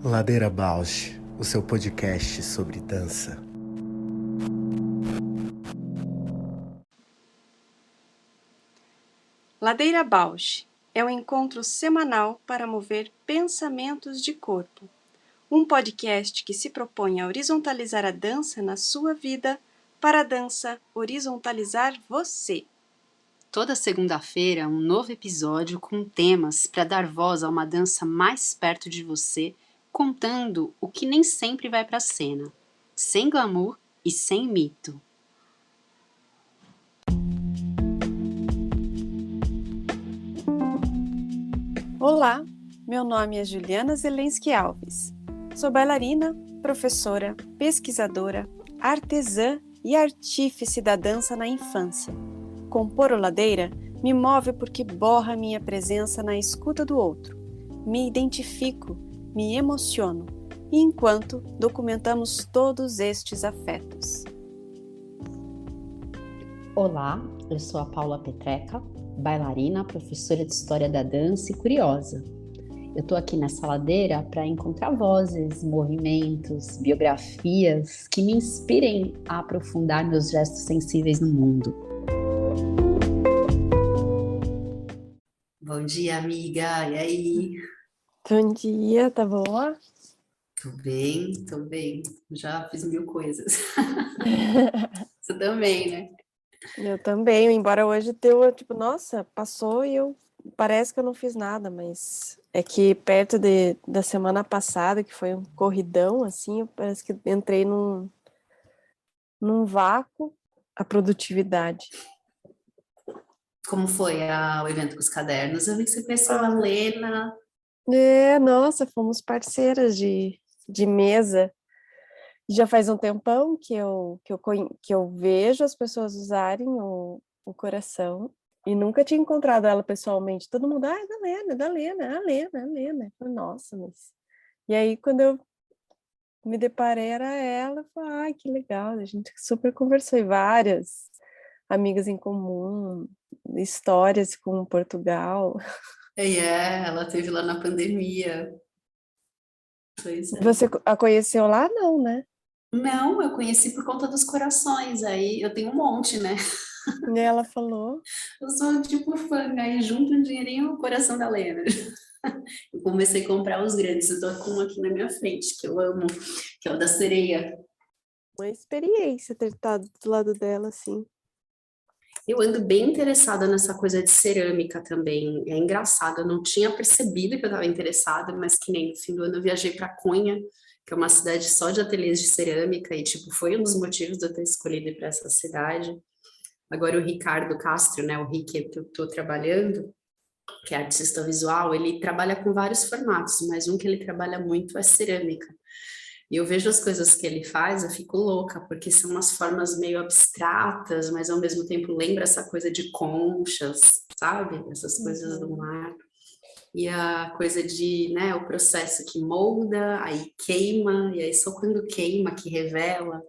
Ladeira Bausch, o seu podcast sobre dança. Ladeira Bausch é um encontro semanal para mover pensamentos de corpo. Um podcast que se propõe a horizontalizar a dança na sua vida, para a dança horizontalizar você. Toda segunda-feira, um novo episódio com temas para dar voz a uma dança mais perto de você, contando o que nem sempre vai para a cena, sem glamour e sem mito. Olá, meu nome é Juliana Zelensky Alves. Sou bailarina, professora, pesquisadora, artesã e artífice da dança na infância. Compor o Ladeira me move porque borra minha presença na escuta do outro. Me identifico, me emociono, e enquanto documentamos todos estes afetos. Olá, eu sou a Paula Petreca, bailarina, professora de História da Dança e curiosa. Eu estou aqui nessa ladeira para encontrar vozes, movimentos, biografias que me inspirem a aprofundar meus gestos sensíveis no mundo. Bom dia, amiga! E aí? Bom dia, tá boa? Tô bem. Já fiz mil coisas. Você também, né? Eu também, embora hoje teu, nossa, passou e parece que eu não fiz nada, mas é que perto da semana passada, que foi um corridão, assim, parece que entrei num vácuo, a produtividade. Como foi o evento com os cadernos? Eu vi que você conheceu a Lena. Nossa, fomos parceiras de mesa. Já faz um tempão que eu vejo as pessoas usarem o coração e nunca tinha encontrado ela pessoalmente. Todo mundo, é da Lena, é da Lena, é a Lena, é a Lena. Eu falei, nossa, mas... E aí, quando eu me deparei, era ela, eu falei, ai, que legal, a gente super conversou, e várias amigas em comum, histórias com Portugal. Ela teve lá na pandemia. Pois é. Você a conheceu lá? Não, né? Não, eu conheci por conta dos corações, aí eu tenho um monte, né? E ela falou, Eu sou tipo fã, aí junto um dinheirinho o coração da Lena. Eu comecei a comprar os grandes, eu tô com um aqui na minha frente, que eu amo, que é o da sereia. uma experiência ter estado do lado dela, assim. Eu ando bem interessada nessa coisa de cerâmica também. É engraçado, eu não tinha percebido que eu estava interessada, mas que nem no fim do ano eu viajei para Cunha, que é uma cidade só de ateliês de cerâmica, e tipo, foi um dos motivos de eu ter escolhido ir para essa cidade. Agora o Ricardo Castro, né, o Rick que eu estou trabalhando, que é artista visual, ele trabalha com vários formatos, mas um que ele trabalha muito é cerâmica. E eu vejo as coisas que ele faz, eu fico louca, porque são umas formas meio abstratas, mas ao mesmo tempo lembra essa coisa de conchas, sabe? Essas coisas do mar. E a coisa de, né, o processo que molda, aí queima, e aí só quando queima que revela.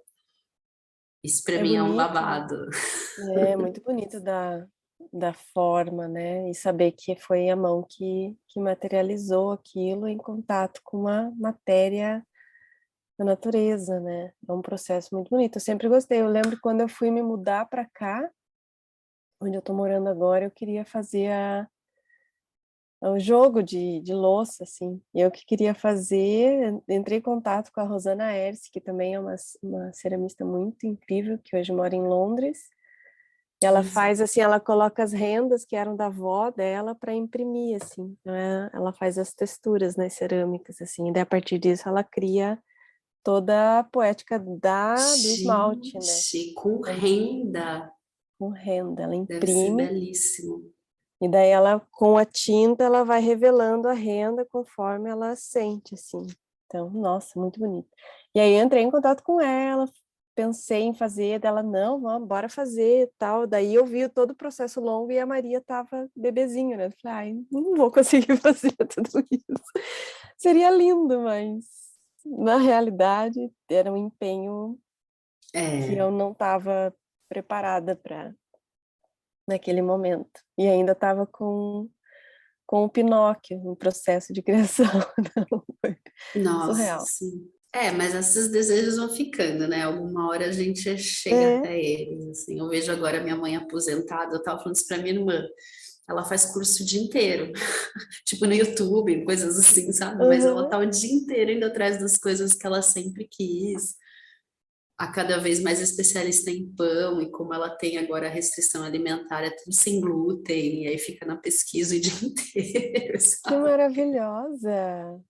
Isso para É mim é um bonito, né? babado. É muito bonito da forma, né? E saber que foi a mão que materializou aquilo em contato com uma matéria da natureza, né? É um processo muito bonito. Eu sempre gostei. Eu lembro quando eu fui me mudar para cá, onde eu tô morando agora, eu queria fazer o jogo de louça, assim. E eu que queria fazer, entrei em contato com a Rosana Erce, que também é uma ceramista muito incrível, que hoje mora em Londres. E ela faz assim, ela coloca as rendas que eram da avó dela para imprimir, assim. Então, ela faz as texturas nas cerâmicas, assim. E daí, a partir disso, ela cria toda a poética do esmalte, né? Gente, com renda, Com renda, ela deve ser imprime. belíssimo. E daí ela, com a tinta, ela vai revelando a renda conforme ela sente, assim. Então, nossa, muito bonito. E aí eu entrei em contato com ela, pensei em fazer, dela, não, vamos, bora fazer, tal. Daí eu vi todo o processo longo e a Maria tava bebezinho, né? Eu falei, ai, não vou conseguir fazer tudo isso. Seria lindo, mas na realidade era um empenho que É, eu não estava preparada para naquele momento. E ainda estava com com o Pinóquio, no processo de criação. Não, foi Nossa, surreal. sim. Mas esses desejos vão ficando, né? Alguma hora a gente chega É, até eles, assim. Eu vejo agora minha mãe aposentada, eu tava falando isso pra minha irmã. Ela faz curso o dia inteiro, tipo no YouTube, coisas assim, sabe? Mas ela uhum. tá o dia inteiro indo atrás das coisas que ela sempre quis. A cada vez mais especialista em pão, e como ela tem agora a restrição alimentar, é tudo sem glúten, e aí fica na pesquisa o dia inteiro, Que sabe? maravilhosa!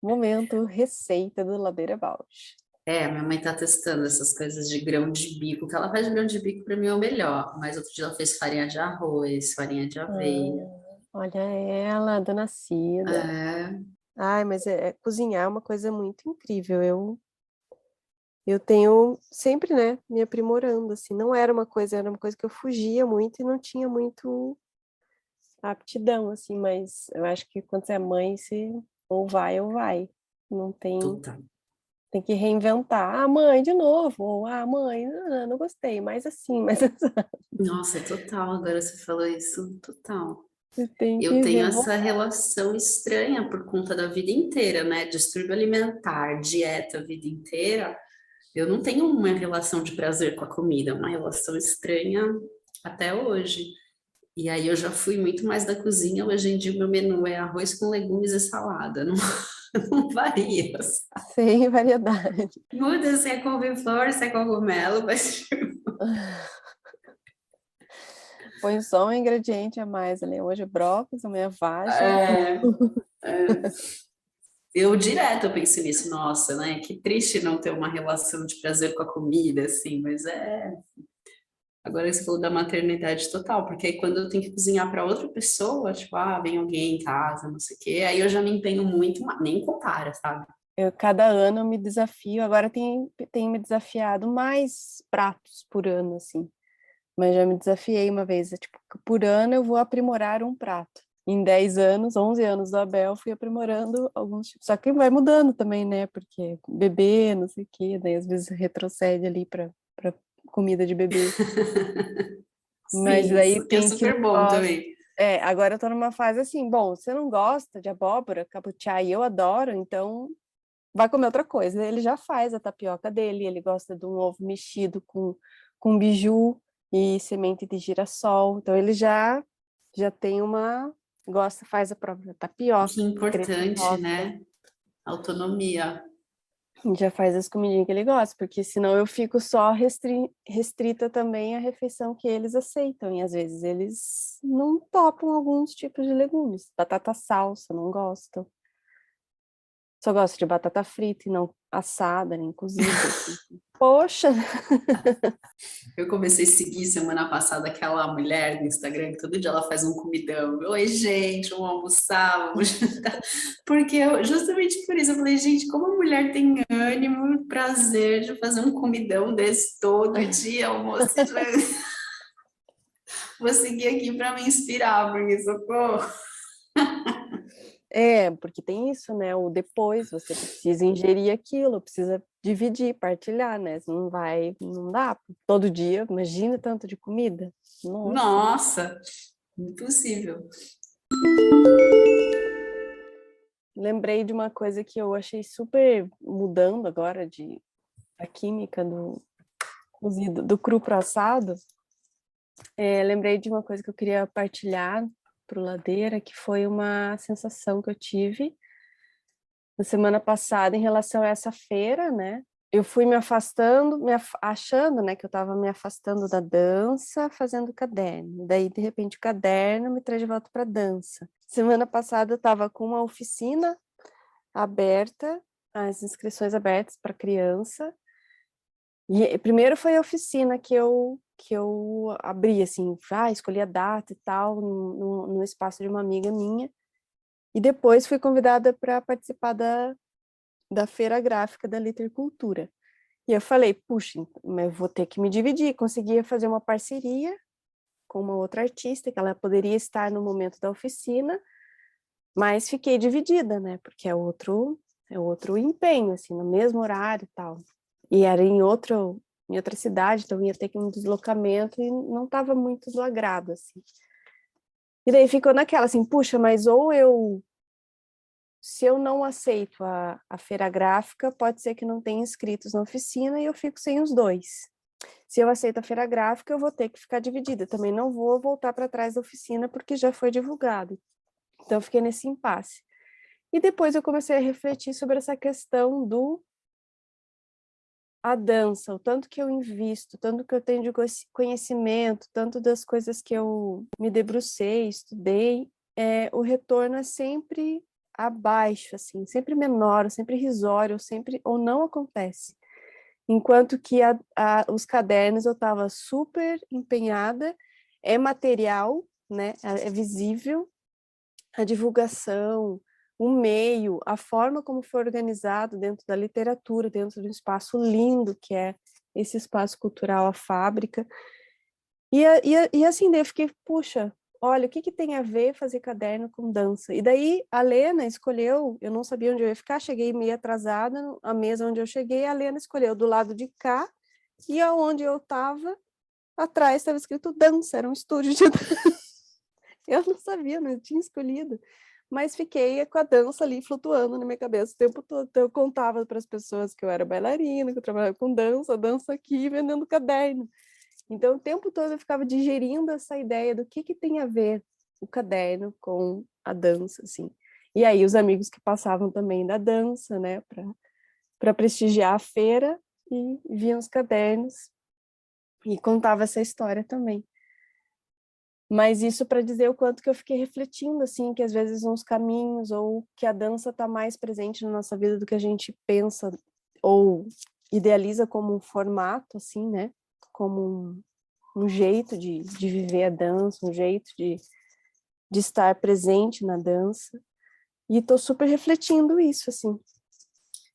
Momento receita do Ladeira Bausch. Minha mãe tá testando essas coisas de grão de bico. O que ela faz de grão de bico para mim é o melhor. Mas outro dia ela fez farinha de arroz, farinha de aveia. Olha ela, dona Cida. É, Ai, mas cozinhar é uma coisa muito incrível. Eu tenho sempre, né, me aprimorando, assim. Não era era uma coisa que eu fugia muito e não tinha muito aptidão, assim. Mas eu acho que quando você é mãe, você ou vai. Não tem, total. tem que reinventar. Ah, mãe, de novo. Ou, ah, mãe, não gostei. Mas assim, mas Nossa, total. Agora você falou isso, total. você tem Eu que tenho essa revoltar. relação estranha por conta da vida inteira, né? Distúrbio alimentar, dieta a vida inteira. Eu não tenho uma relação de prazer com a comida, uma relação estranha até hoje. E aí eu já fui muito mais da cozinha. Hoje em dia o meu menu é arroz com legumes e salada. Não, não varia. Sem variedade. Muda se é couve-flor, se é cogumelo, mas Põe só um ingrediente a mais ali. Hoje é brócolis, amanhã é vagem. é, é. Eu direto penso nisso, nossa, né? Que triste não ter uma relação de prazer com a comida, assim, mas é. Agora você falou da maternidade total, porque aí quando eu tenho que cozinhar para outra pessoa, tipo, vem alguém em casa, não sei o quê, aí eu já me empenho muito, nem compara, sabe? Cada ano eu me desafio. Agora tem me desafiado mais pratos por ano, assim. Mas já me desafiei uma vez. Tipo, por ano eu vou aprimorar um prato. Em 10 anos, 11 anos do Abel, fui aprimorando alguns tipos. Só que vai mudando também, né? Porque bebê, não sei o quê. Daí às vezes retrocede ali para comida de bebê. Mas Sim, daí isso que é tem que não super bom gosta. também. Agora eu tô numa fase assim, bom, você não gosta de abóbora, cabotiá e eu adoro, então vai comer outra coisa. Ele já faz a tapioca dele, ele gosta de um ovo mexido com biju e semente de girassol. Então ele já tem faz a própria tapioca, Que creme de importante, rosca. né? Autonomia. Já faz as comidinhas que ele gosta, porque senão eu fico só restrita também à refeição que eles aceitam. E às vezes eles não topam alguns tipos de legumes. Batata salsa, não gostam. Só gosto de batata frita e não assada, nem cozida. Assim. Poxa! Eu comecei a seguir semana passada aquela mulher no Instagram que todo dia ela faz um comidão. Oi, gente, vamos almoçar, vamos jantar. Porque justamente por isso eu falei, gente, como a mulher tem ânimo, prazer de fazer um comidão desse todo dia, almoço e jantar. Vou seguir aqui para me inspirar, porque socorro. Porque tem isso, né? O depois, você precisa ingerir aquilo, precisa dividir, partilhar, né? Você não dá todo dia, imagina tanto de comida. Nossa. Nossa, impossível. Lembrei de uma coisa que eu achei super mudando agora a química do cozido, do cru pro assado. Lembrei de uma coisa que eu queria partilhar pro Ladeira, que foi uma sensação que eu tive na semana passada em relação a essa feira, né? Eu fui me afastando, achando, né, que eu estava me afastando da dança, fazendo caderno. Daí, de repente, o caderno me traz de volta para a dança. Semana passada eu estava com uma oficina aberta, as inscrições abertas para criança. E primeiro foi a oficina que eu abri, assim, escolhi a data e tal, no espaço de uma amiga minha. E depois fui convidada para participar da feira gráfica da Litericultura. E eu falei, puxa, mas eu vou ter que me dividir. Conseguia fazer uma parceria com uma outra artista, que ela poderia estar no momento da oficina, mas fiquei dividida, né? Porque é outro empenho, assim, no mesmo horário e tal. E era em outra cidade, então ia ter que ir um deslocamento e não estava muito do agrado, assim. E daí ficou naquela assim, puxa, mas se eu não aceito a feira gráfica, pode ser que não tenha inscritos na oficina e eu fico sem os dois. Se eu aceito a feira gráfica, eu vou ter que ficar dividida. Também não vou voltar para trás da oficina porque já foi divulgado. Então, eu fiquei nesse impasse. E depois eu comecei a refletir sobre essa questão a dança, o tanto que eu invisto, tanto que eu tenho de conhecimento, tanto das coisas que eu me debrucei, estudei, o retorno é sempre abaixo, assim, sempre menor, sempre irrisório, sempre ou não acontece. Enquanto que os cadernos eu estava super empenhada, é material, né? É visível, a divulgação, o meio, a forma como foi organizado dentro da literatura, dentro de um espaço lindo que é esse espaço cultural, a fábrica. E assim, daí eu fiquei, puxa, olha, o que tem a ver fazer caderno com dança? E daí a Lena escolheu, eu não sabia onde eu ia ficar, cheguei meio atrasada, a mesa onde eu cheguei, a Lena escolheu do lado de cá, e aonde eu estava, atrás estava escrito dança, era um estúdio de dança. Eu não sabia, não tinha escolhido. Mas fiquei com a dança ali flutuando na minha cabeça o tempo todo. Então eu contava para as pessoas que eu era bailarina, que eu trabalhava com dança aqui, vendendo caderno. Então o tempo todo eu ficava digerindo essa ideia do que tem a ver o caderno com a dança, assim. E aí os amigos que passavam também da dança, né, para prestigiar a feira e viam os cadernos e contava essa história também. Mas isso para dizer o quanto que eu fiquei refletindo, assim, que às vezes uns caminhos, ou que a dança está mais presente na nossa vida do que a gente pensa, ou idealiza como um formato, assim, né? Como um jeito de viver a dança, um jeito de estar presente na dança. E estou super refletindo isso, assim.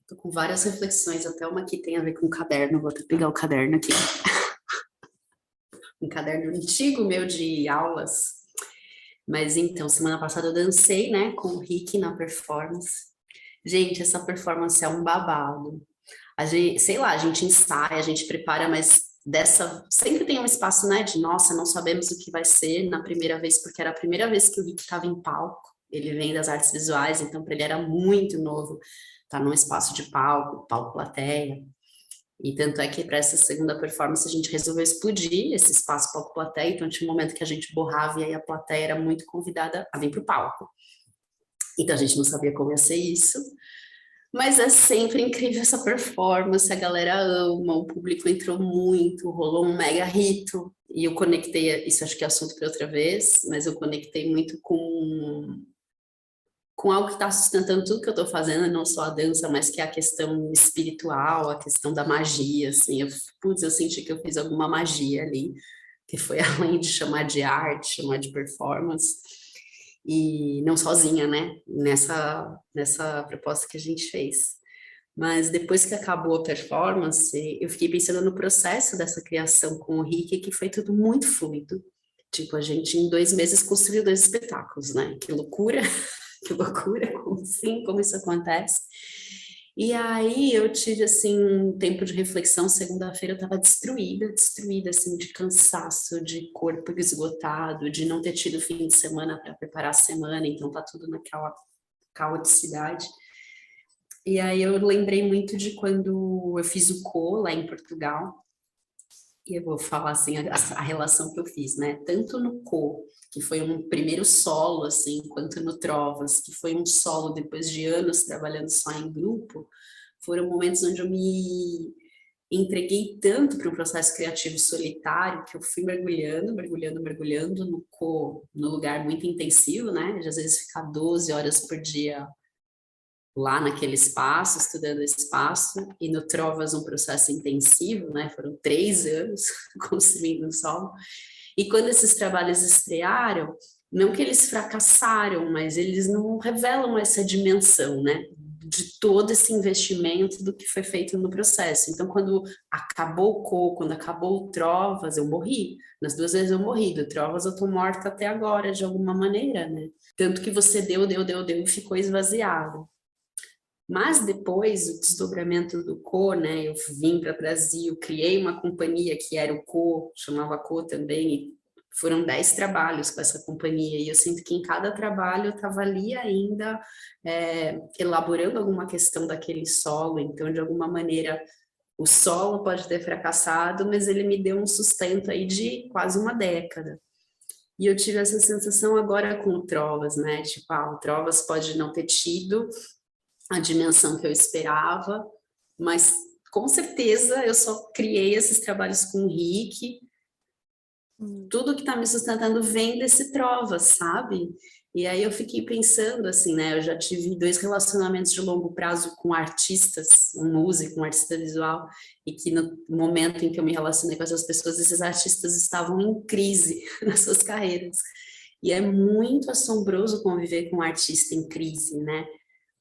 Tô com várias reflexões, até uma que tem a ver com o caderno, vou até pegar o caderno aqui. Um caderno antigo meu de aulas. Mas então, semana passada eu dancei, né, com o Rick na performance. Gente, essa performance é um babado. A gente, sei lá, a gente ensaia, a gente prepara, mas sempre tem um espaço, né, de nossa, não sabemos o que vai ser na primeira vez, porque era a primeira vez que o Rick estava em palco. Ele vem das artes visuais, então para ele era muito novo estar num espaço de palco plateia. E tanto é que para essa segunda performance a gente resolveu explodir esse espaço palco-plateia, então tinha um momento que a gente borrava e aí a plateia era muito convidada a vir para o palco. Então a gente não sabia como ia ser isso, mas é sempre incrível essa performance, a galera ama, o público entrou muito, rolou um mega rito, e eu conectei, isso acho que é assunto para outra vez, mas eu conectei muito com algo que está sustentando tudo que eu estou fazendo, não só a dança, mas que é a questão espiritual, a questão da magia, assim, eu senti que eu fiz alguma magia ali, que foi além de chamar de arte, chamar de performance, e não sozinha, né, nessa proposta que a gente fez. Mas depois que acabou a performance, eu fiquei pensando no processo dessa criação com o Rick, que foi tudo muito fluido. Tipo, a gente em 2 meses construiu 2 espetáculos, né? Que loucura! Que loucura, como assim, como isso acontece? E aí eu tive, assim, um tempo de reflexão, segunda-feira eu estava destruída, assim, de cansaço, de corpo esgotado, de não ter tido fim de semana para preparar a semana, então tá tudo naquela caoticidade. E aí eu lembrei muito de quando eu fiz o CO lá em Portugal, e eu vou falar assim a relação que eu fiz, né? Tanto no CO, que foi um primeiro solo, assim, quanto no Trovas, que foi um solo depois de anos trabalhando só em grupo, foram momentos onde eu me entreguei tanto para um processo criativo solitário que eu fui mergulhando no CO, no lugar muito intensivo, né? De às vezes ficar 12 horas por dia lá naquele espaço, estudando esse espaço, e no Trovas um processo intensivo, né? Foram 3 anos construindo um solo. E quando esses trabalhos estrearam, não que eles fracassaram, mas eles não revelam essa dimensão, né? De todo esse investimento do que foi feito no processo. Então, quando acabou o CO, quando acabou o Trovas, eu morri. Nas 2 vezes eu morri. Do Trovas eu tô morta até agora, de alguma maneira, né? Tanto que você deu e ficou esvaziado. Mas depois, o desdobramento do CO, né, eu vim para o Brasil, criei uma companhia que era o CO, chamava CO também, e Foram 10 trabalhos com essa companhia, e eu sinto que em cada trabalho eu estava ali ainda elaborando alguma questão daquele solo, então de alguma maneira o solo pode ter fracassado, mas ele me deu um sustento aí de quase uma década. E eu tive essa sensação agora com o Trovas, né? Tipo, o Trovas pode não ter tido a dimensão que eu esperava, mas com certeza eu só criei esses trabalhos com o Rick. Tudo que está me sustentando vem desse Trovas, sabe? E aí eu fiquei pensando assim, né? Eu já tive 2 relacionamentos de longo prazo com artistas, um músico, um artista visual, e que no momento em que eu me relacionei com essas pessoas, esses artistas estavam em crise nas suas carreiras. E é muito assombroso conviver com um artista em crise, né?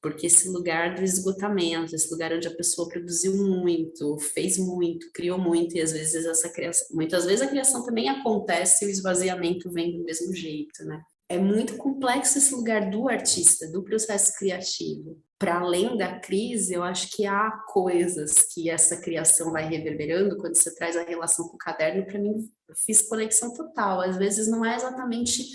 Porque esse lugar do esgotamento, esse lugar onde a pessoa produziu muito, fez muito, criou muito, e às vezes essa criação, muitas vezes a criação também acontece e o esvaziamento vem do mesmo jeito, né? É muito complexo esse lugar do artista, do processo criativo. Para além da crise, eu acho que há coisas que essa criação vai reverberando. Quando você traz a relação com o caderno, para mim, eu fiz conexão total. Às vezes não é exatamente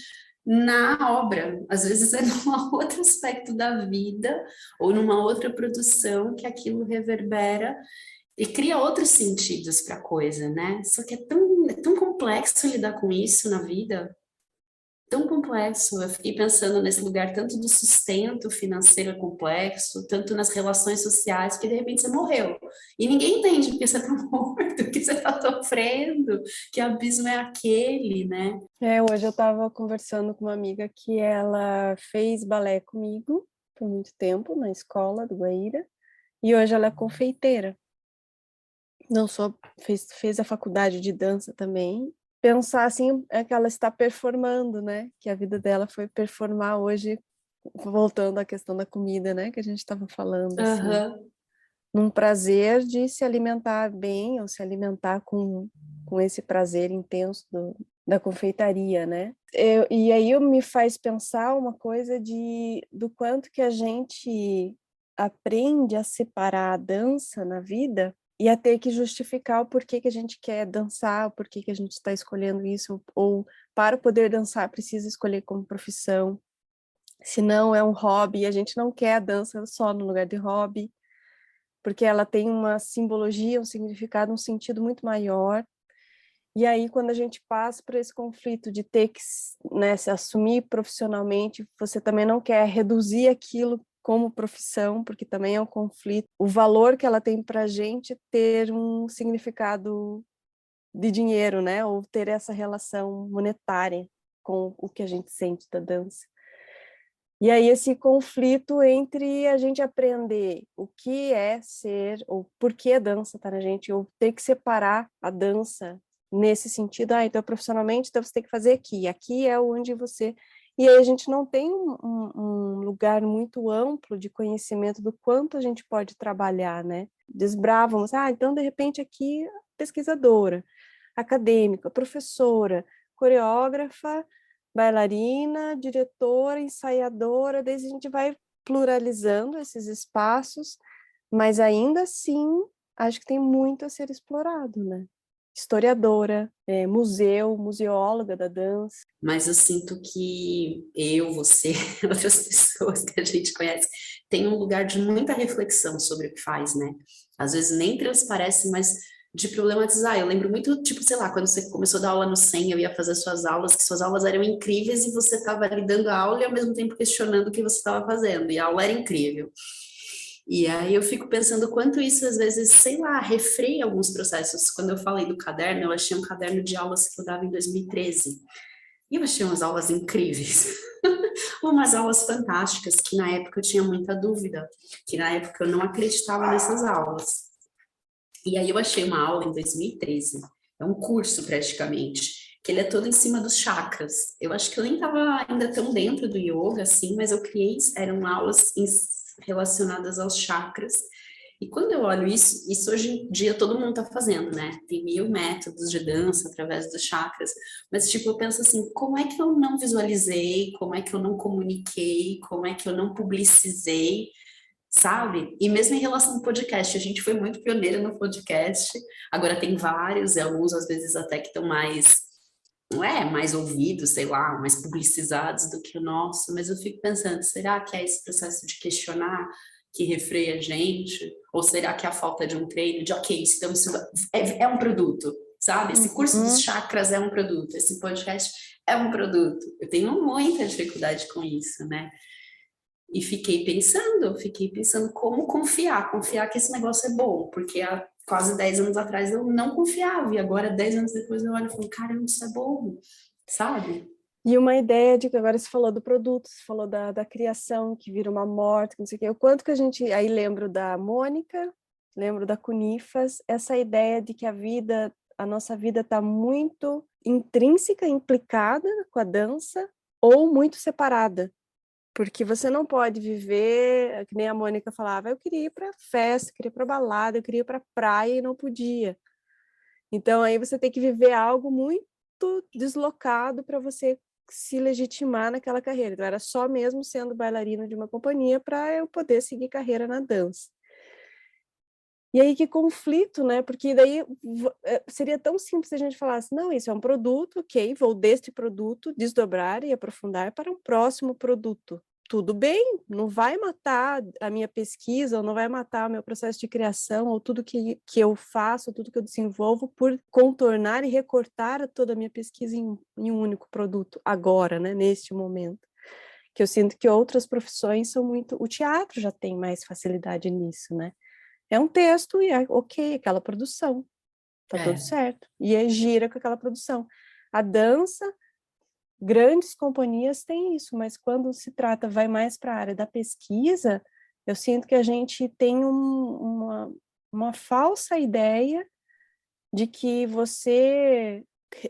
na obra, às vezes é num outro aspecto da vida ou numa outra produção que aquilo reverbera e cria outros sentidos para a coisa, né? Só que é tão complexo lidar com isso na vida, tão complexo. Eu fiquei pensando nesse lugar tanto do sustento financeiro complexo, tanto nas relações sociais, que de repente você morreu. E ninguém entende porque você está morto, que você está sofrendo, que abismo é aquele, né? Hoje eu estava conversando com uma amiga que ela fez balé comigo por muito tempo na escola do Guaíra, e hoje ela é confeiteira. Não só fez a faculdade de dança também. Pensar assim é que ela está performando, né? Que a vida dela foi performar hoje, voltando à questão da comida, né? Que a gente estava falando, assim, num prazer de se alimentar bem ou se alimentar com esse prazer intenso da confeitaria, né? E aí me faz pensar uma coisa do quanto que a gente aprende a separar a dança na vida e a ter que justificar o porquê que a gente quer dançar, o porquê que a gente está escolhendo isso, ou para poder dançar precisa escolher como profissão, se não é um hobby, a gente não quer a dança só no lugar de hobby, porque ela tem uma simbologia, um significado, um sentido muito maior. E aí, quando a gente passa por esse conflito de ter que, né, se assumir profissionalmente, você também não quer reduzir aquilo como profissão, porque também é um conflito. O valor que ela tem para a gente ter um significado de dinheiro, né? Ou ter essa relação monetária com o que a gente sente da dança. E aí esse conflito entre a gente aprender o que é ser, ou por que a dança está na gente, ou ter que separar a dança nesse sentido, então profissionalmente, então você tem que fazer aqui é onde você... E aí a gente não tem um lugar muito amplo de conhecimento do quanto a gente pode trabalhar, né? Desbravamos, então de repente aqui pesquisadora, acadêmica, professora, coreógrafa, bailarina, diretora, ensaiadora, daí a gente vai pluralizando esses espaços, mas ainda assim acho que tem muito a ser explorado, né? Historiadora, museóloga da dança. Mas eu sinto que você, outras pessoas que a gente conhece, tem um lugar de muita reflexão sobre o que faz, né? Às vezes nem transparece, mas de problematizar. Eu lembro muito, tipo, sei lá, quando você começou a dar aula no SEM, eu ia fazer suas aulas, que suas aulas eram incríveis e você estava ali dando a aula e ao mesmo tempo questionando o que você estava fazendo, e a aula era incrível. E aí eu fico pensando quanto isso, às vezes, sei lá, refreia alguns processos. Quando eu falei do caderno, eu achei um caderno de aulas que eu dava em 2013. E eu achei umas aulas incríveis. Umas aulas fantásticas, que na época eu tinha muita dúvida, que na época eu não acreditava nessas aulas. E aí eu achei uma aula em 2013, é um curso praticamente, que ele é todo em cima dos chakras. Eu acho que eu nem estava ainda tão dentro do yoga, assim, mas eu criei, eram aulas relacionadas aos chakras. E quando eu olho isso hoje em dia todo mundo está fazendo, né? Tem 1000 métodos de dança através dos chakras, mas tipo, eu penso assim, como é que eu não visualizei, como é que eu não comuniquei, como é que eu não publicizei, sabe? E mesmo em relação ao podcast, a gente foi muito pioneira no podcast, agora tem vários, e alguns às vezes até que estão mais não é mais ouvidos, sei lá, mais publicizados do que o nosso, mas eu fico pensando, será que é esse processo de questionar que refreia a gente? Ou será que é a falta de um treino de, ok, então isso é um produto, sabe? Esse curso dos chakras é um produto, esse podcast é um produto. Eu tenho muita dificuldade com isso, né? E fiquei pensando como confiar que esse negócio é bom, porque há quase 10 anos atrás eu não confiava, e agora 10 anos depois eu olho e falo, caramba, isso é bom, sabe? E uma ideia de que agora você falou do produto, você falou da criação, que vira uma morte, não sei o quê. O quanto que a gente... Aí lembro da Mônica, lembro da Cunifas, essa ideia de que a nossa vida está muito intrínseca, implicada com a dança, ou muito separada. Porque você não pode viver, que nem a Mônica falava, eu queria ir para festa, eu queria ir para balada, eu queria ir para praia e não podia. Então aí você tem que viver algo muito deslocado para você se legitimar naquela carreira. Então era só mesmo sendo bailarina de uma companhia para eu poder seguir carreira na dança. E aí que conflito, né? Porque daí seria tão simples se a gente falasse, não, isso é um produto, ok, vou deste produto desdobrar e aprofundar para um próximo produto. Tudo bem, não vai matar a minha pesquisa, ou não vai matar o meu processo de criação, ou tudo que eu faço, tudo que eu desenvolvo, por contornar e recortar toda a minha pesquisa em um único produto, agora, né, neste momento. Que eu sinto que outras profissões são muito... O teatro já tem mais facilidade nisso, né? É um texto e é ok, aquela produção, tá tudo certo. E gira com aquela produção. A dança, grandes companhias têm isso, mas quando se trata, vai mais para a área da pesquisa, eu sinto que a gente tem uma falsa ideia de que você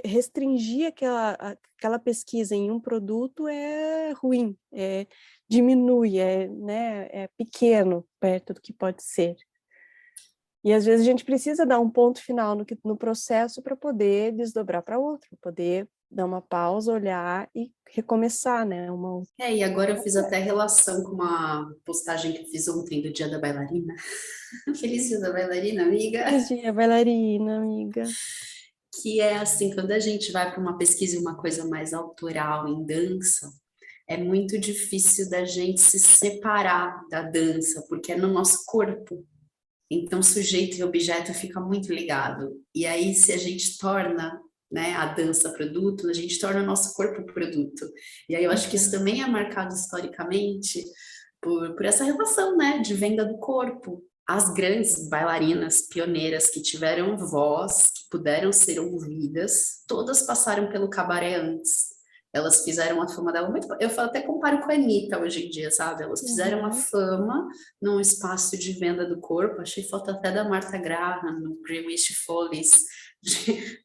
restringir aquela pesquisa em um produto é ruim, diminui, né, é pequeno perto do que pode ser. E às vezes a gente precisa dar um ponto final no processo para poder desdobrar para outro, poder dar uma pausa, olhar e recomeçar, né? E agora eu fiz até relação com uma postagem que eu fiz ontem do Dia da Bailarina. Feliz Dia da Bailarina, amiga! Feliz dia, bailarina, amiga! Que é assim, quando a gente vai para uma pesquisa e uma coisa mais autoral em dança, é muito difícil da gente se separar da dança, porque é no nosso corpo. Então, sujeito e objeto fica muito ligado. E aí, se a gente torna, né, a dança produto, a gente torna o nosso corpo produto. E aí eu acho que isso também é marcado historicamente por essa relação, né, de venda do corpo. As grandes bailarinas pioneiras que tiveram voz, que puderam ser ouvidas, todas passaram pelo cabaré antes. Elas fizeram a fama dela muito... Eu até comparo com a Anitta hoje em dia, sabe? Elas fizeram uma fama num espaço de venda do corpo. Achei foto até da Martha Graham, no Greenwich Follies, de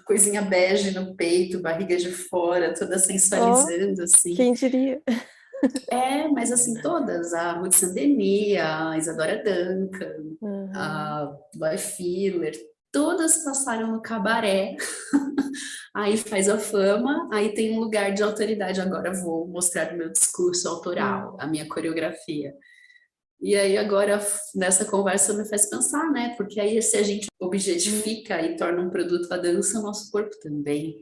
coisinha bege no peito, barriga de fora, toda sensualizando, assim. Quem diria? Mas assim, todas. A Ruth Saint-Denis, a Isadora Duncan, a Loy Filler, todas passaram no cabaré. Aí faz a fama, aí tem um lugar de autoridade. Agora vou mostrar o meu discurso autoral, a minha coreografia. E aí agora, nessa conversa, me faz pensar, né? Porque aí se a gente objetifica e torna um produto a dança, o nosso corpo também.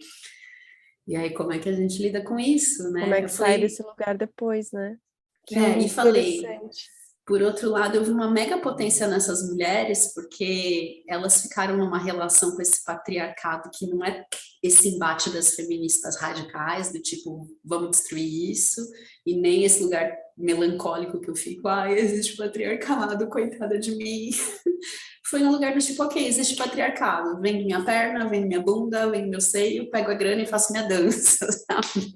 E aí como é que a gente lida com isso, né? Como é que sai desse lugar depois, né? E falei... Por outro lado, eu vi uma mega potência nessas mulheres, porque elas ficaram numa relação com esse patriarcado que não é esse embate das feministas radicais, do tipo, vamos destruir isso, e nem esse lugar melancólico que eu fico, existe patriarcado, coitada de mim. Foi um lugar do tipo, ok, existe patriarcado, vem minha perna, vem minha bunda, vem meu seio, pego a grana e faço minha dança, sabe?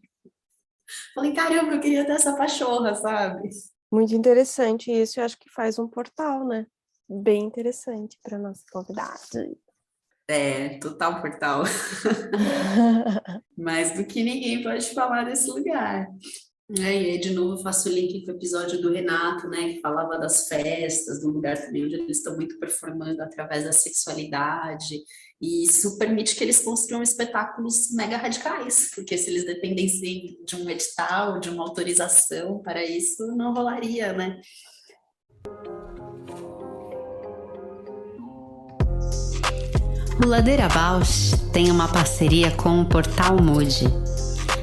Falei, caramba, eu queria ter essa pachorra, sabe? Muito interessante isso, eu acho que faz um portal, né? Bem interessante para nossa convidada. Total portal. Mais do que ninguém pode falar desse lugar. E aí, de novo, eu faço o link com o episódio do Renato, né, que falava das festas, do lugar também onde eles estão muito performando através da sexualidade, e isso permite que eles construam espetáculos mega radicais, porque se eles dependessem de um edital, de uma autorização para isso, não rolaria, né? O Ladeira Bausch tem uma parceria com o Portal Mood.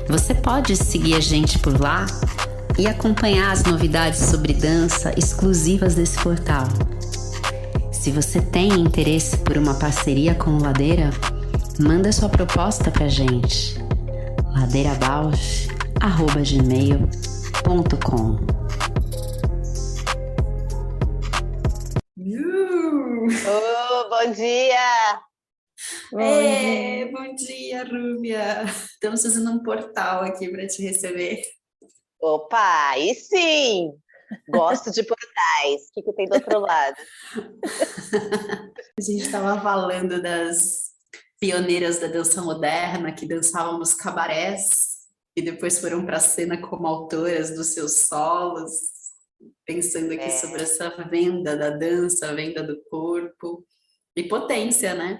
Você pode seguir a gente por lá e acompanhar as novidades sobre dança exclusivas desse portal. Se você tem interesse por uma parceria com o Ladeira, manda sua proposta pra gente. ladeirabausch@gmail.com. Bom dia! Bom dia, Rúbia! Estamos fazendo um portal aqui para te receber. Opa, aí sim! Gosto de portais. O que tem do outro lado? A gente estava falando das pioneiras da dança moderna que dançavam nos cabarés e depois foram para a cena como autoras dos seus solos, pensando aqui sobre essa venda da dança, venda do corpo e potência, né?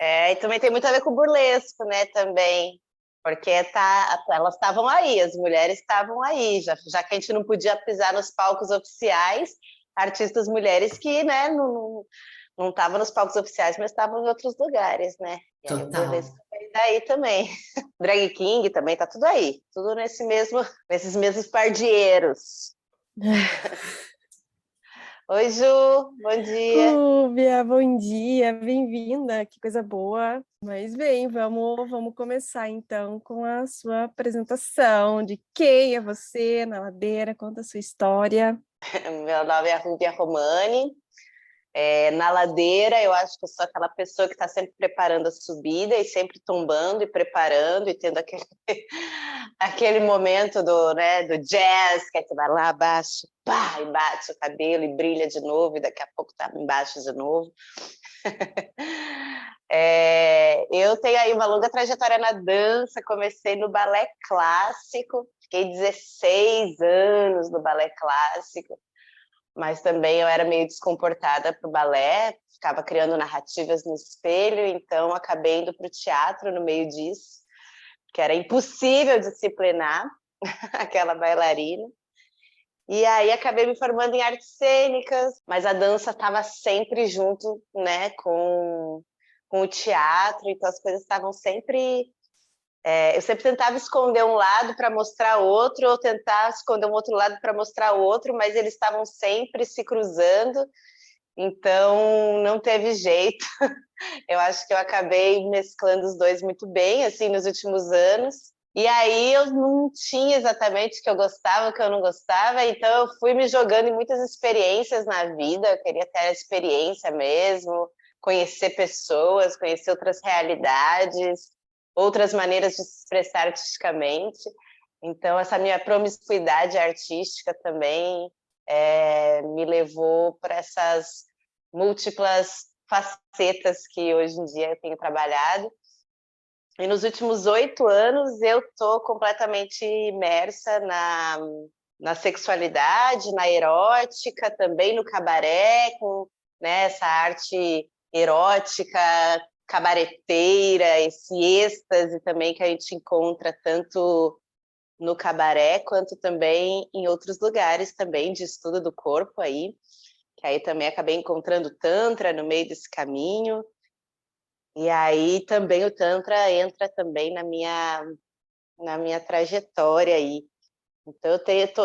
E também tem muito a ver com o burlesco, né, também. Porque elas estavam aí, as mulheres estavam aí, já que a gente não podia pisar nos palcos oficiais, artistas mulheres que, né, não estavam nos palcos oficiais, mas estavam em outros lugares, né? E aí, Total. o burlesco veio daí também. Drag King também, tá tudo aí, tudo nesses mesmos pardieros. Oi, Ju, bom dia. Rúbia, bom dia, bem-vinda, que coisa boa. Mas bem, vamos começar então com a sua apresentação de quem é você na Ladeira, conta a sua história. Meu nome é Rúbia Romani. Na Ladeira, eu acho que eu sou aquela pessoa que está sempre preparando a subida e sempre tombando e preparando e tendo aquele momento do jazz, que você vai lá abaixo, pá, e bate o cabelo e brilha de novo, e daqui a pouco está embaixo de novo. Eu tenho aí uma longa trajetória na dança, comecei no balé clássico, fiquei 16 anos no balé clássico, mas também eu era meio descomportada para o balé, ficava criando narrativas no espelho, então acabei indo para o teatro no meio disso, que era impossível disciplinar aquela bailarina. E aí acabei me formando em artes cênicas, mas a dança estava sempre junto, né, com o teatro, então as coisas estavam sempre... eu sempre tentava esconder um lado para mostrar outro, ou tentar esconder um outro lado para mostrar outro, mas eles estavam sempre se cruzando, então não teve jeito. Eu acho que eu acabei mesclando os dois muito bem, assim, nos últimos anos. E aí eu não tinha exatamente o que eu gostava, o que eu não gostava, então eu fui me jogando em muitas experiências na vida, eu queria ter a experiência mesmo, conhecer pessoas, conhecer outras realidades, outras maneiras de se expressar artisticamente. Então, essa minha promiscuidade artística também me levou para essas múltiplas facetas que hoje em dia eu tenho trabalhado. E nos últimos 8 anos eu estou completamente imersa na sexualidade, na erótica, também no cabaré, com, né, essa arte erótica, cabareteira, esse êxtase também que a gente encontra tanto no cabaré quanto também em outros lugares também de estudo do corpo aí, que aí também acabei encontrando o Tantra no meio desse caminho, e aí também o Tantra entra também na minha trajetória aí. Então eu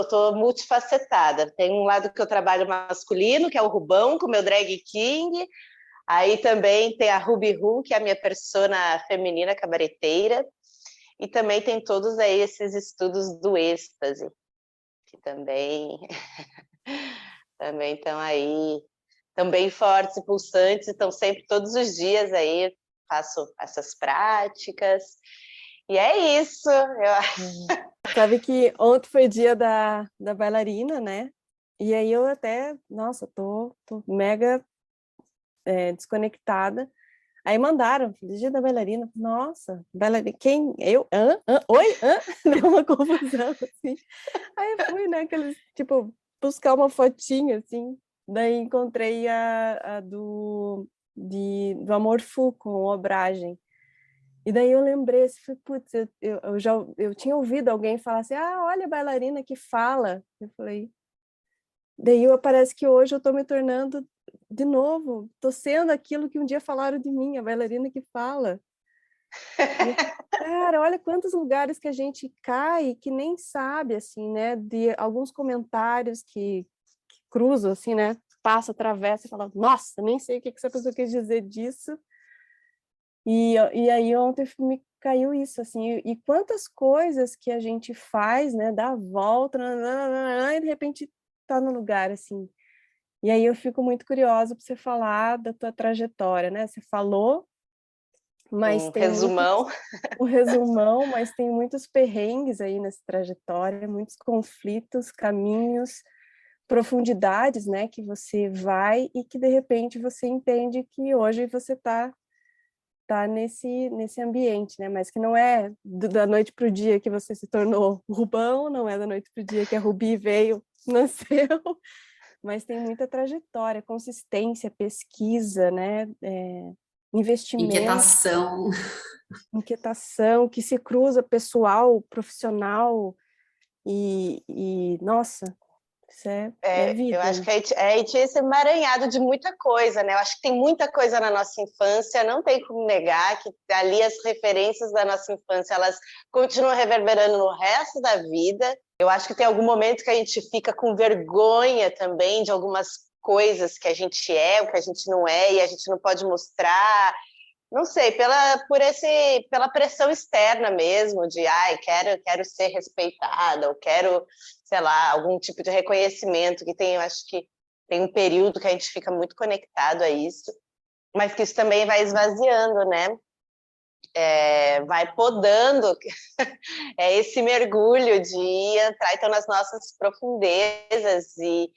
tô multifacetada, tem um lado que eu trabalho masculino, que é o Rubão, com o meu drag king. Aí também tem a Ruby Ru, que é a minha persona feminina cabareteira, e também tem todos aí esses estudos do êxtase, que também estão aí, também fortes e pulsantes, estão sempre, todos os dias aí, faço essas práticas, e é isso. Sabe que ontem foi dia da bailarina, né? E aí eu até, nossa, tô mega desconectada. Aí mandaram, dia da bailarina. Nossa, bailarina, quem? Eu? Oi? Deu uma confusão, assim. Aí eu fui, né, tipo, buscar uma fotinha, assim. Daí encontrei a do Amor-Fu, com obragem. E daí eu lembrei, assim, putz, eu tinha ouvido alguém falar assim, olha a bailarina que fala. Eu falei... Daí parece que hoje eu estou me tornando de novo, tô sendo aquilo que um dia falaram de mim, a bailarina que fala. Cara, olha quantos lugares que a gente cai que nem sabe, assim, né? De alguns comentários que cruzam, assim, né? Passa, atravessa e fala, nossa, nem sei o que essa pessoa quis dizer disso. E aí ontem me caiu isso, assim, e quantas coisas que a gente faz, né? Dá a volta, nananana, e de repente tá no lugar, assim. E aí eu fico muito curiosa para você falar da tua trajetória, né? Você falou, mas Um tem resumão. um resumão, mas tem muitos perrengues aí nessa trajetória, muitos conflitos, caminhos, profundidades, né, que você vai e que de repente você entende que hoje você tá nesse ambiente, né, mas que não é da noite para o dia que você se tornou Rubão, não é da noite para o dia que a Rubi veio, nasceu, mas tem muita trajetória, consistência, pesquisa, né, investimento, Inquietação. inquietação, que se cruza pessoal, profissional nossa, isso é Eu acho vida. que aí tinha esse emaranhado de muita coisa, né? Eu acho que tem muita coisa na nossa infância, não tem como negar que ali as referências da nossa infância, elas continuam reverberando no resto da vida. Eu acho que tem algum momento que a gente fica com vergonha também de algumas coisas que a gente é, o que a gente não é, e a gente não pode mostrar. Não sei, pela pressão externa mesmo, de quero ser respeitada, ou quero, sei lá, algum tipo de reconhecimento que tem, eu acho que tem um período que a gente fica muito conectado a isso, mas que isso também vai esvaziando, né? Vai podando esse mergulho de entrar então nas nossas profundezas e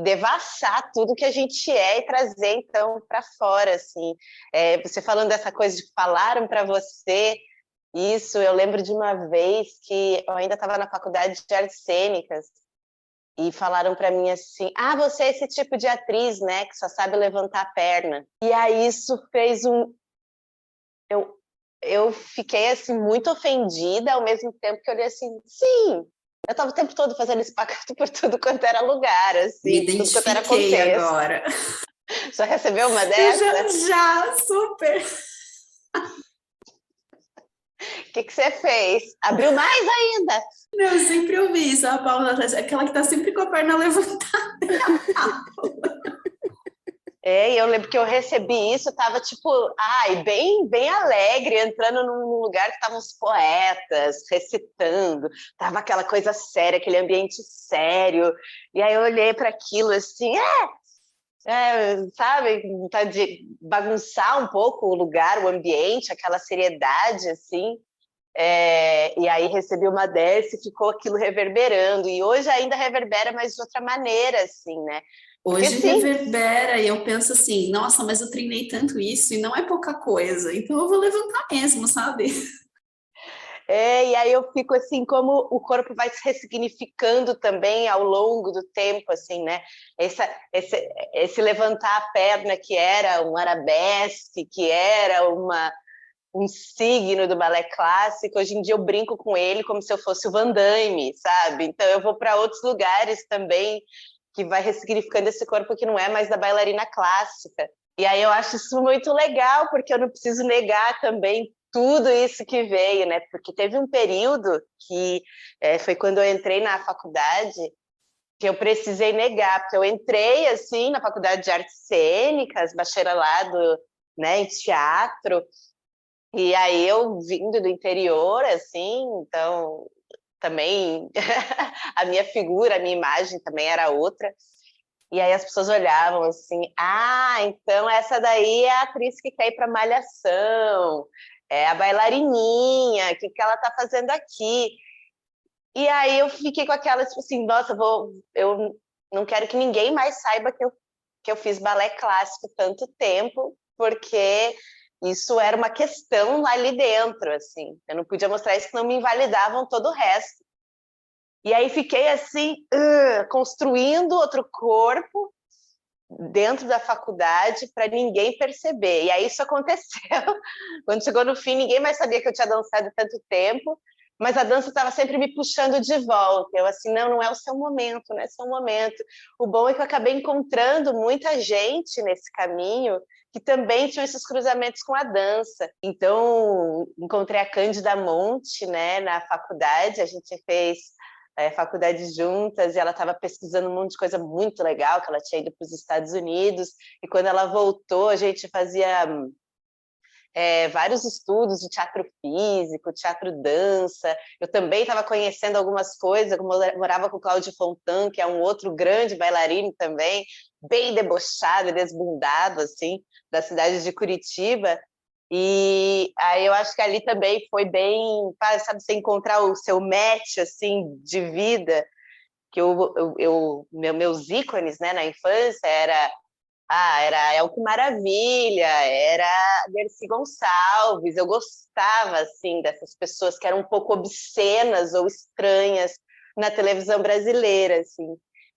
devassar tudo que a gente é e trazer então para fora, assim. Você falando dessa coisa de falaram para você isso, eu lembro de uma vez que eu ainda estava na faculdade de artes cênicas e falaram para mim assim, você é esse tipo de atriz, né, que só sabe levantar a perna. E aí isso fez eu fiquei assim muito ofendida, ao mesmo tempo que eu olhei assim, sim, eu estava o tempo todo fazendo espacate por tudo quanto era lugar, Me assim, tudo quanto era identifiquei contexto. agora. Já recebeu uma Eu dessa? já, super. O que você fez? Abriu mais ainda? Não, eu sempre ouvi isso, a Paula, aquela que tá sempre com a perna levantada. E eu lembro que eu recebi isso, tava tipo, bem alegre, entrando num lugar que estavam os poetas recitando, tava aquela coisa séria, aquele ambiente sério, e aí eu olhei para aquilo assim, sabe, vontade de bagunçar um pouco o lugar, o ambiente, aquela seriedade, assim, e aí recebi uma dessa e ficou aquilo reverberando, e hoje ainda reverbera, mas de outra maneira, assim, né? Porque Hoje sim, reverbera e eu penso assim, nossa, mas eu treinei tanto isso e não é pouca coisa, então eu vou levantar mesmo, sabe? e aí eu fico assim, como o corpo vai se ressignificando também ao longo do tempo, assim, né? Esse levantar a perna que era um arabesque, que era um signo do balé clássico, hoje em dia eu brinco com ele como se eu fosse o Van Damme, sabe? Então eu vou para outros lugares também, que vai ressignificando esse corpo que não é mais da bailarina clássica. E aí eu acho isso muito legal, porque eu não preciso negar também tudo isso que veio, né? Porque teve um período que foi quando eu entrei na faculdade, que eu precisei negar, porque eu entrei assim na faculdade de artes cênicas, bacharelado, né, em teatro, e aí eu vindo do interior, assim, então também a minha figura, a minha imagem também era outra. E aí as pessoas olhavam assim, então essa daí é a atriz que quer ir para Malhação, é a bailarininha, o que ela está fazendo aqui? E aí eu fiquei com aquela, tipo assim, nossa, eu não quero que ninguém mais saiba que eu fiz balé clássico tanto tempo, porque isso era uma questão ali dentro, assim. Eu não podia mostrar isso, que não me invalidavam todo o resto. E aí fiquei assim, construindo outro corpo dentro da faculdade para ninguém perceber. E aí isso aconteceu. Quando chegou no fim, ninguém mais sabia que eu tinha dançado tanto tempo. mas a dança estava sempre me puxando de volta. Eu assim, não é o seu momento, não é o seu momento. O bom é que eu acabei encontrando muita gente nesse caminho que também tinham esses cruzamentos com a dança. Então, encontrei a Cândida Monte, né, na faculdade, a gente fez faculdade juntas, e ela estava pesquisando um monte de coisa muito legal, que ela tinha ido para os Estados Unidos, e quando ela voltou, a gente fazia vários estudos de teatro físico, teatro dança. Eu também estava conhecendo algumas coisas, eu morava com o Cláudio Fontan, que é um outro grande bailarino também, bem debochado, desbundado, assim, da cidade de Curitiba. E aí eu acho que ali também foi bem, sabe, você encontrar o seu match, assim, de vida, que meus ícones, né, na infância era Elco Maravilha, era Dercy Gonçalves. Eu gostava, assim, dessas pessoas que eram um pouco obscenas ou estranhas na televisão brasileira, assim.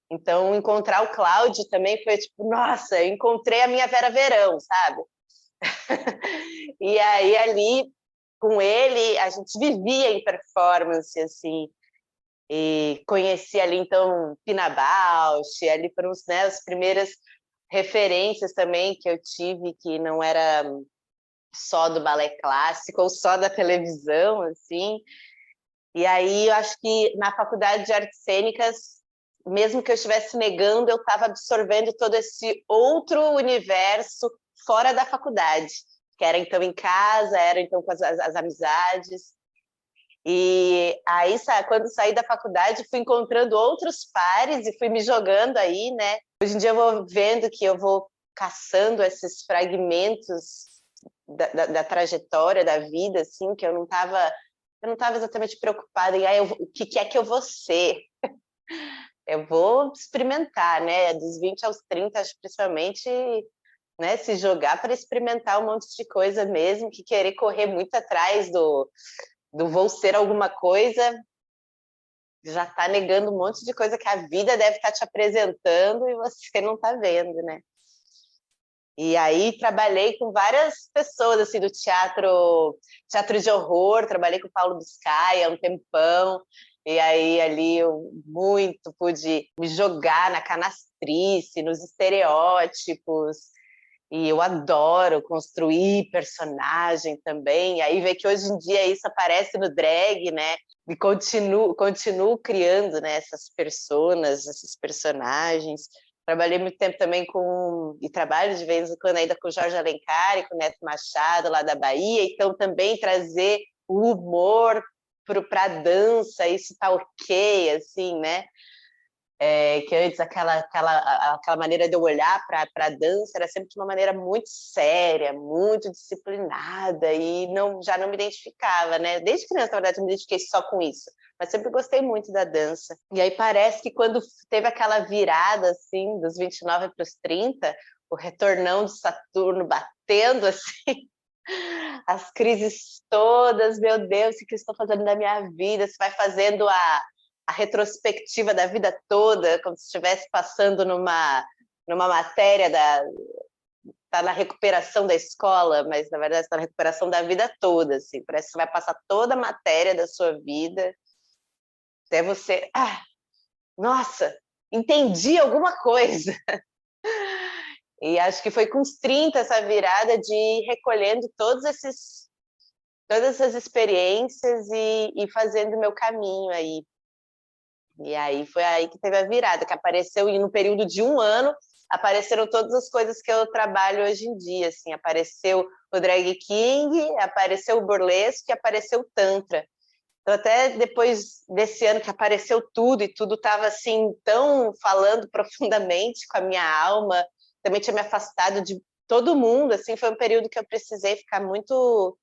Então, encontrar o Cláudio também foi tipo, nossa, eu encontrei a minha Vera Verão, sabe? E aí, ali, com ele, a gente vivia em performance, assim, e conheci ali, então, Pina Bausch, ali foram as primeiras referências também que eu tive, que não era só do balé clássico ou só da televisão, assim. E aí eu acho que na faculdade de artes cênicas, mesmo que eu estivesse negando, eu estava absorvendo todo esse outro universo fora da faculdade, que era então em casa, era então com as amizades. E aí, quando saí da faculdade, fui encontrando outros pares e fui me jogando aí, né? Hoje em dia eu vou vendo que eu vou caçando esses fragmentos da trajetória, da vida, assim, que eu não estava exatamente preocupada em o que é que eu vou ser. Eu vou experimentar, né? Dos 20 aos 30, acho, principalmente, né? Se jogar para experimentar um monte de coisa mesmo, que querer correr muito atrás do vou ser alguma coisa, já está negando um monte de coisa que a vida deve estar te apresentando e você não está vendo, né? E aí trabalhei com várias pessoas assim do teatro de horror, trabalhei com o Paulo Biscaia um tempão, e aí ali eu muito pude me jogar na canastrice, nos estereótipos, e eu adoro construir personagem também. E aí ver que hoje em dia isso aparece no drag, né? E continuo criando, né, essas personas, esses personagens. Trabalhei muito tempo também e trabalho de vez em quando ainda com o Jorge Alencar e com o Neto Machado, lá da Bahia. Então também trazer o humor para a dança, isso tá ok, assim, né? Que antes aquela maneira de eu olhar para a dança era sempre de uma maneira muito séria, muito disciplinada, e já não me identificava, né? Desde criança, na verdade, eu me identifiquei só com isso, mas sempre gostei muito da dança. E aí parece que quando teve aquela virada, assim, dos 29 para os 30, o retornão de Saturno batendo, assim, as crises todas, meu Deus, o que eu estou fazendo na minha vida? Você vai fazendo a retrospectiva da vida toda, como se estivesse passando numa matéria tá na recuperação da escola, mas na verdade está na recuperação da vida toda, assim. Parece que você vai passar toda a matéria da sua vida até você, nossa, entendi alguma coisa. E acho que foi com os 30 essa virada de ir recolhendo todas essas experiências e fazendo o meu caminho aí. E aí foi aí que teve a virada, que apareceu, e no período de 1 ano, apareceram todas as coisas que eu trabalho hoje em dia, assim, apareceu o Drag King, apareceu o burlesque, e apareceu o Tantra. Então, até depois desse ano que apareceu tudo, e tudo estava, assim, tão falando profundamente com a minha alma, também tinha me afastado de todo mundo, assim, foi um período que eu precisei ficar muito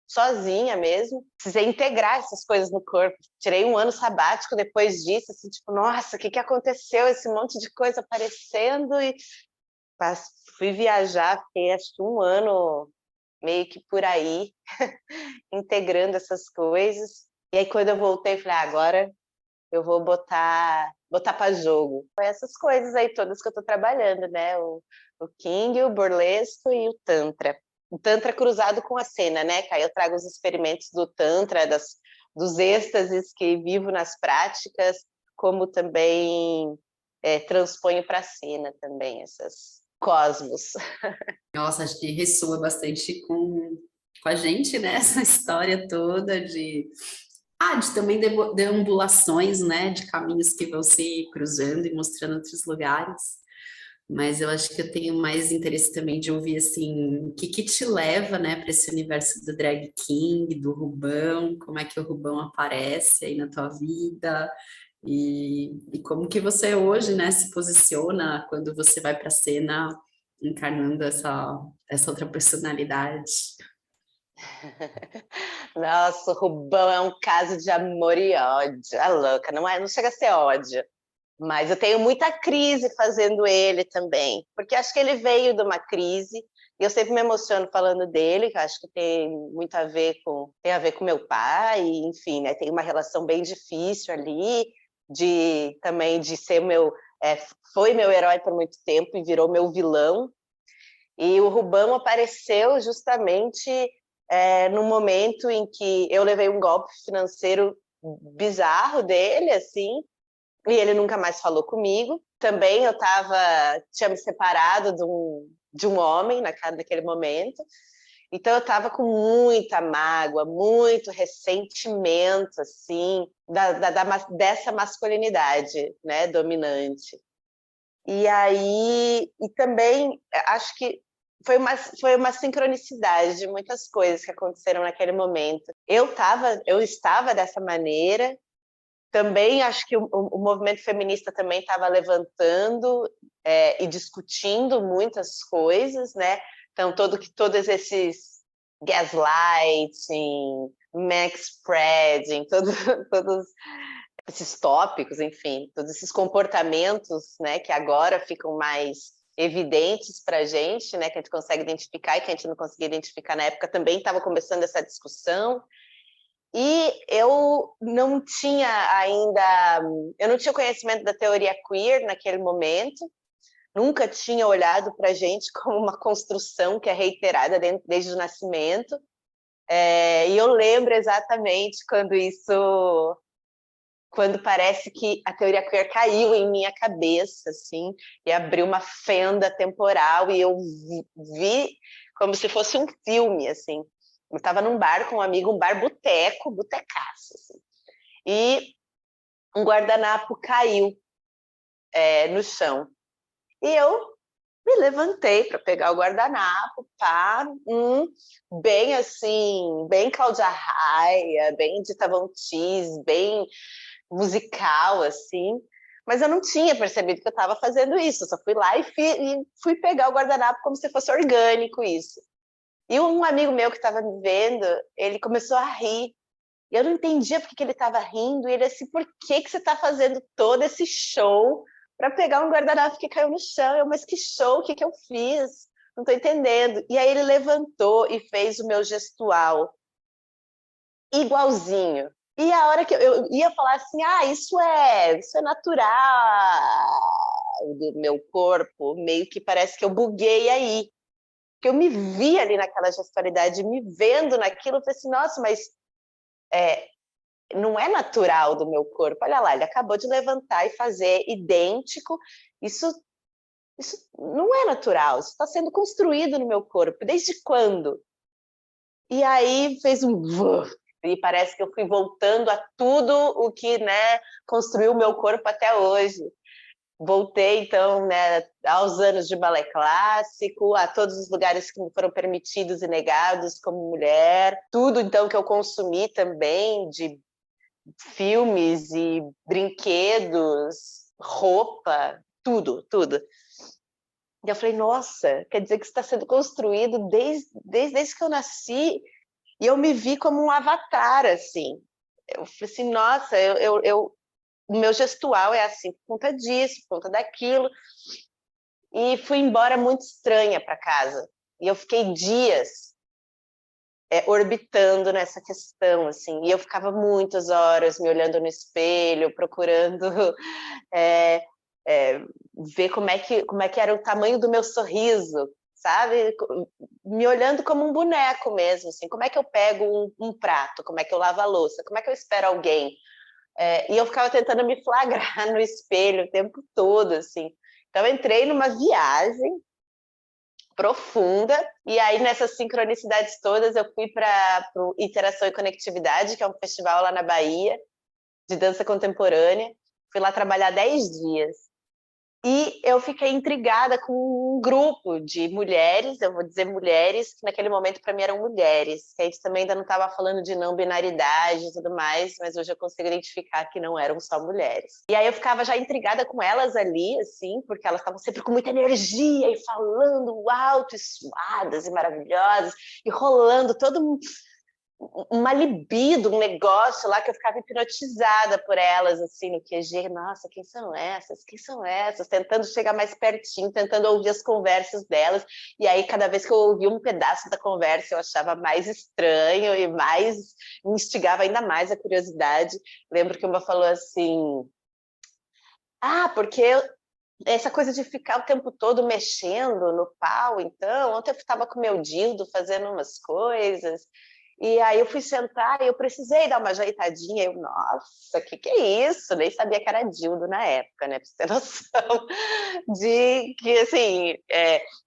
sozinha mesmo, precisei integrar essas coisas no corpo. Tirei 1 ano sabático depois disso, assim, tipo, nossa, o que aconteceu? Esse monte de coisa aparecendo, e fui viajar, fiquei acho que 1 ano meio que por aí, integrando essas coisas. E aí quando eu voltei, falei, agora eu vou botar para jogo. Foi essas coisas aí todas que eu tô trabalhando, né? O King, o burlesco e o Tantra. O Tantra cruzado com a cena, né? Que aí eu trago os experimentos do Tantra, das dos êxtases que vivo nas práticas, como também transponho para a cena também, esses cosmos. Nossa, acho que ressoa bastante com a gente, né? Essa história toda de também deambulações, né? De caminhos que vão se cruzando e mostrando outros lugares. Mas eu acho que eu tenho mais interesse também de ouvir, assim, o que te leva, né, para esse universo do drag king, do Rubão, como é que o Rubão aparece aí na tua vida, e como que você hoje, né, se posiciona quando você vai para a cena encarnando essa outra personalidade. Nossa, o Rubão é um caso de amor e ódio. A louca, não chega a ser ódio. Mas eu tenho muita crise fazendo ele também, porque acho que ele veio de uma crise, e eu sempre me emociono falando dele, que acho que tem muito a ver com meu pai, enfim, né, tem uma relação bem difícil ali, também de ser foi meu herói por muito tempo e virou meu vilão, e o Rubão apareceu justamente no momento em que eu levei um golpe financeiro bizarro dele, assim, e ele nunca mais falou comigo. Também eu tinha me separado de um homem naquele momento, então eu estava com muita mágoa, muito ressentimento, assim, dessa masculinidade, né, dominante. E aí, e também acho que foi uma sincronicidade de muitas coisas que aconteceram naquele momento. Eu estava dessa maneira. Também acho que o movimento feminista também estava levantando e discutindo muitas coisas, né? Então, todos esses gaslighting, manspreading, todos esses tópicos, enfim, todos esses comportamentos, né, que agora ficam mais evidentes para a gente, né, que a gente consegue identificar e que a gente não conseguia identificar na época, também estava começando essa discussão. E eu não tinha conhecimento da teoria queer naquele momento, nunca tinha olhado para a gente como uma construção que é reiterada desde o nascimento, e eu lembro exatamente quando parece que a teoria queer caiu em minha cabeça, assim, e abriu uma fenda temporal, e eu vi como se fosse um filme, assim. Eu estava num bar com um amigo, um bar botecaço, assim. E um guardanapo caiu no chão. E eu me levantei para pegar o guardanapo, bem assim, bem Cláudia Raia, bem Dita Von Teese, bem musical, assim. Mas eu não tinha percebido que eu estava fazendo isso. Eu só fui lá e fui pegar o guardanapo como se fosse orgânico isso. E um amigo meu que estava me vendo, ele começou a rir. E eu não entendia por que ele estava rindo. E ele assim, por que você está fazendo todo esse show para pegar um guardanapo que caiu no chão? Mas que show, o que eu fiz? Não estou entendendo. E aí ele levantou e fez o meu gestual igualzinho. E a hora que eu ia falar assim, isso é natural do meu corpo, meio que parece que eu buguei aí. Que eu me vi ali naquela gestualidade, me vendo naquilo, eu falei assim, nossa, mas não é natural do meu corpo. Olha lá, ele acabou de levantar e fazer idêntico. Isso não é natural, isso está sendo construído no meu corpo. Desde quando? E aí fez um... E parece que eu fui voltando a tudo o que, né, construiu o meu corpo até hoje. Voltei, então, né, aos anos de balé clássico, a todos os lugares que me foram permitidos e negados como mulher, tudo, então, que eu consumi também, de filmes e brinquedos, roupa, tudo. E eu falei, nossa, quer dizer que isso está sendo construído desde que eu nasci, e eu me vi como um avatar, assim. Eu falei assim, nossa, o meu gestual é assim, por conta disso, por conta daquilo. E fui embora muito estranha para casa. E eu fiquei dias orbitando nessa questão, assim. E eu ficava muitas horas me olhando no espelho, procurando ver como é que era o tamanho do meu sorriso, sabe? Me olhando como um boneco mesmo, assim, como é que eu pego um prato, como é que eu lavo a louça, como é que eu espero alguém? E eu ficava tentando me flagrar no espelho o tempo todo, assim. Então, eu entrei numa viagem profunda, e aí nessas sincronicidades todas eu fui para o Interação e Conectividade, que é um festival lá na Bahia, de dança contemporânea. Fui lá trabalhar 10 dias. E eu fiquei intrigada com um grupo de mulheres, eu vou dizer mulheres, que naquele momento para mim eram mulheres, que a gente também ainda não estava falando de não binaridade e tudo mais, mas hoje eu consigo identificar que não eram só mulheres. E aí eu ficava já intrigada com elas ali, assim, porque elas estavam sempre com muita energia e falando alto e suadas e maravilhosas, e rolando todo uma libido, um negócio lá que eu ficava hipnotizada por elas, assim, no QG. Nossa, quem são essas? Quem são essas? Tentando chegar mais pertinho, tentando ouvir as conversas delas. E aí, cada vez que eu ouvia um pedaço da conversa, eu achava mais estranho e mais me instigava ainda mais a curiosidade. Lembro que uma falou assim: porque essa coisa de ficar o tempo todo mexendo no pau, então, ontem eu estava com meu dildo fazendo umas coisas, e aí eu fui sentar e eu precisei dar uma ajeitadinha. Eu, nossa, que é isso? Nem sabia que era dildo na época, né? Pra você ter noção de que, assim,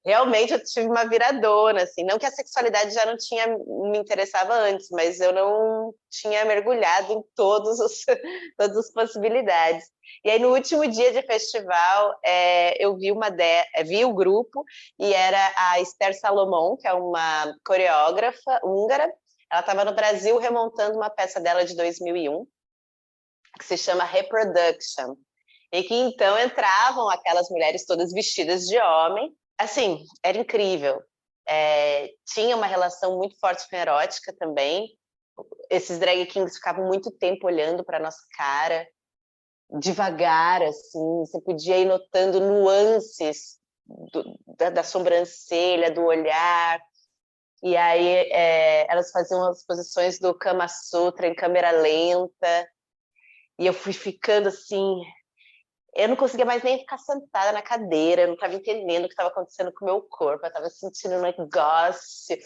realmente eu tive uma viradona, assim. Não que a sexualidade já não tinha me interessava antes, mas eu não tinha mergulhado em todas as possibilidades. E aí, no último dia de festival, eu vi o grupo, e era a Esther Salomon, que é uma coreógrafa húngara. Ela estava no Brasil remontando uma peça dela de 2001, que se chama Reproduction, e que então entravam aquelas mulheres todas vestidas de homem. Assim, era incrível. Tinha uma relação muito forte com a erótica também. Esses drag kings ficavam muito tempo olhando para nossa cara, devagar, assim, você podia ir notando nuances da sobrancelha, do olhar. E aí elas faziam as posições do Kama Sutra em câmera lenta, e eu fui ficando assim, eu não conseguia mais nem ficar sentada na cadeira, eu não estava entendendo o que estava acontecendo com o meu corpo, eu estava sentindo um negócio.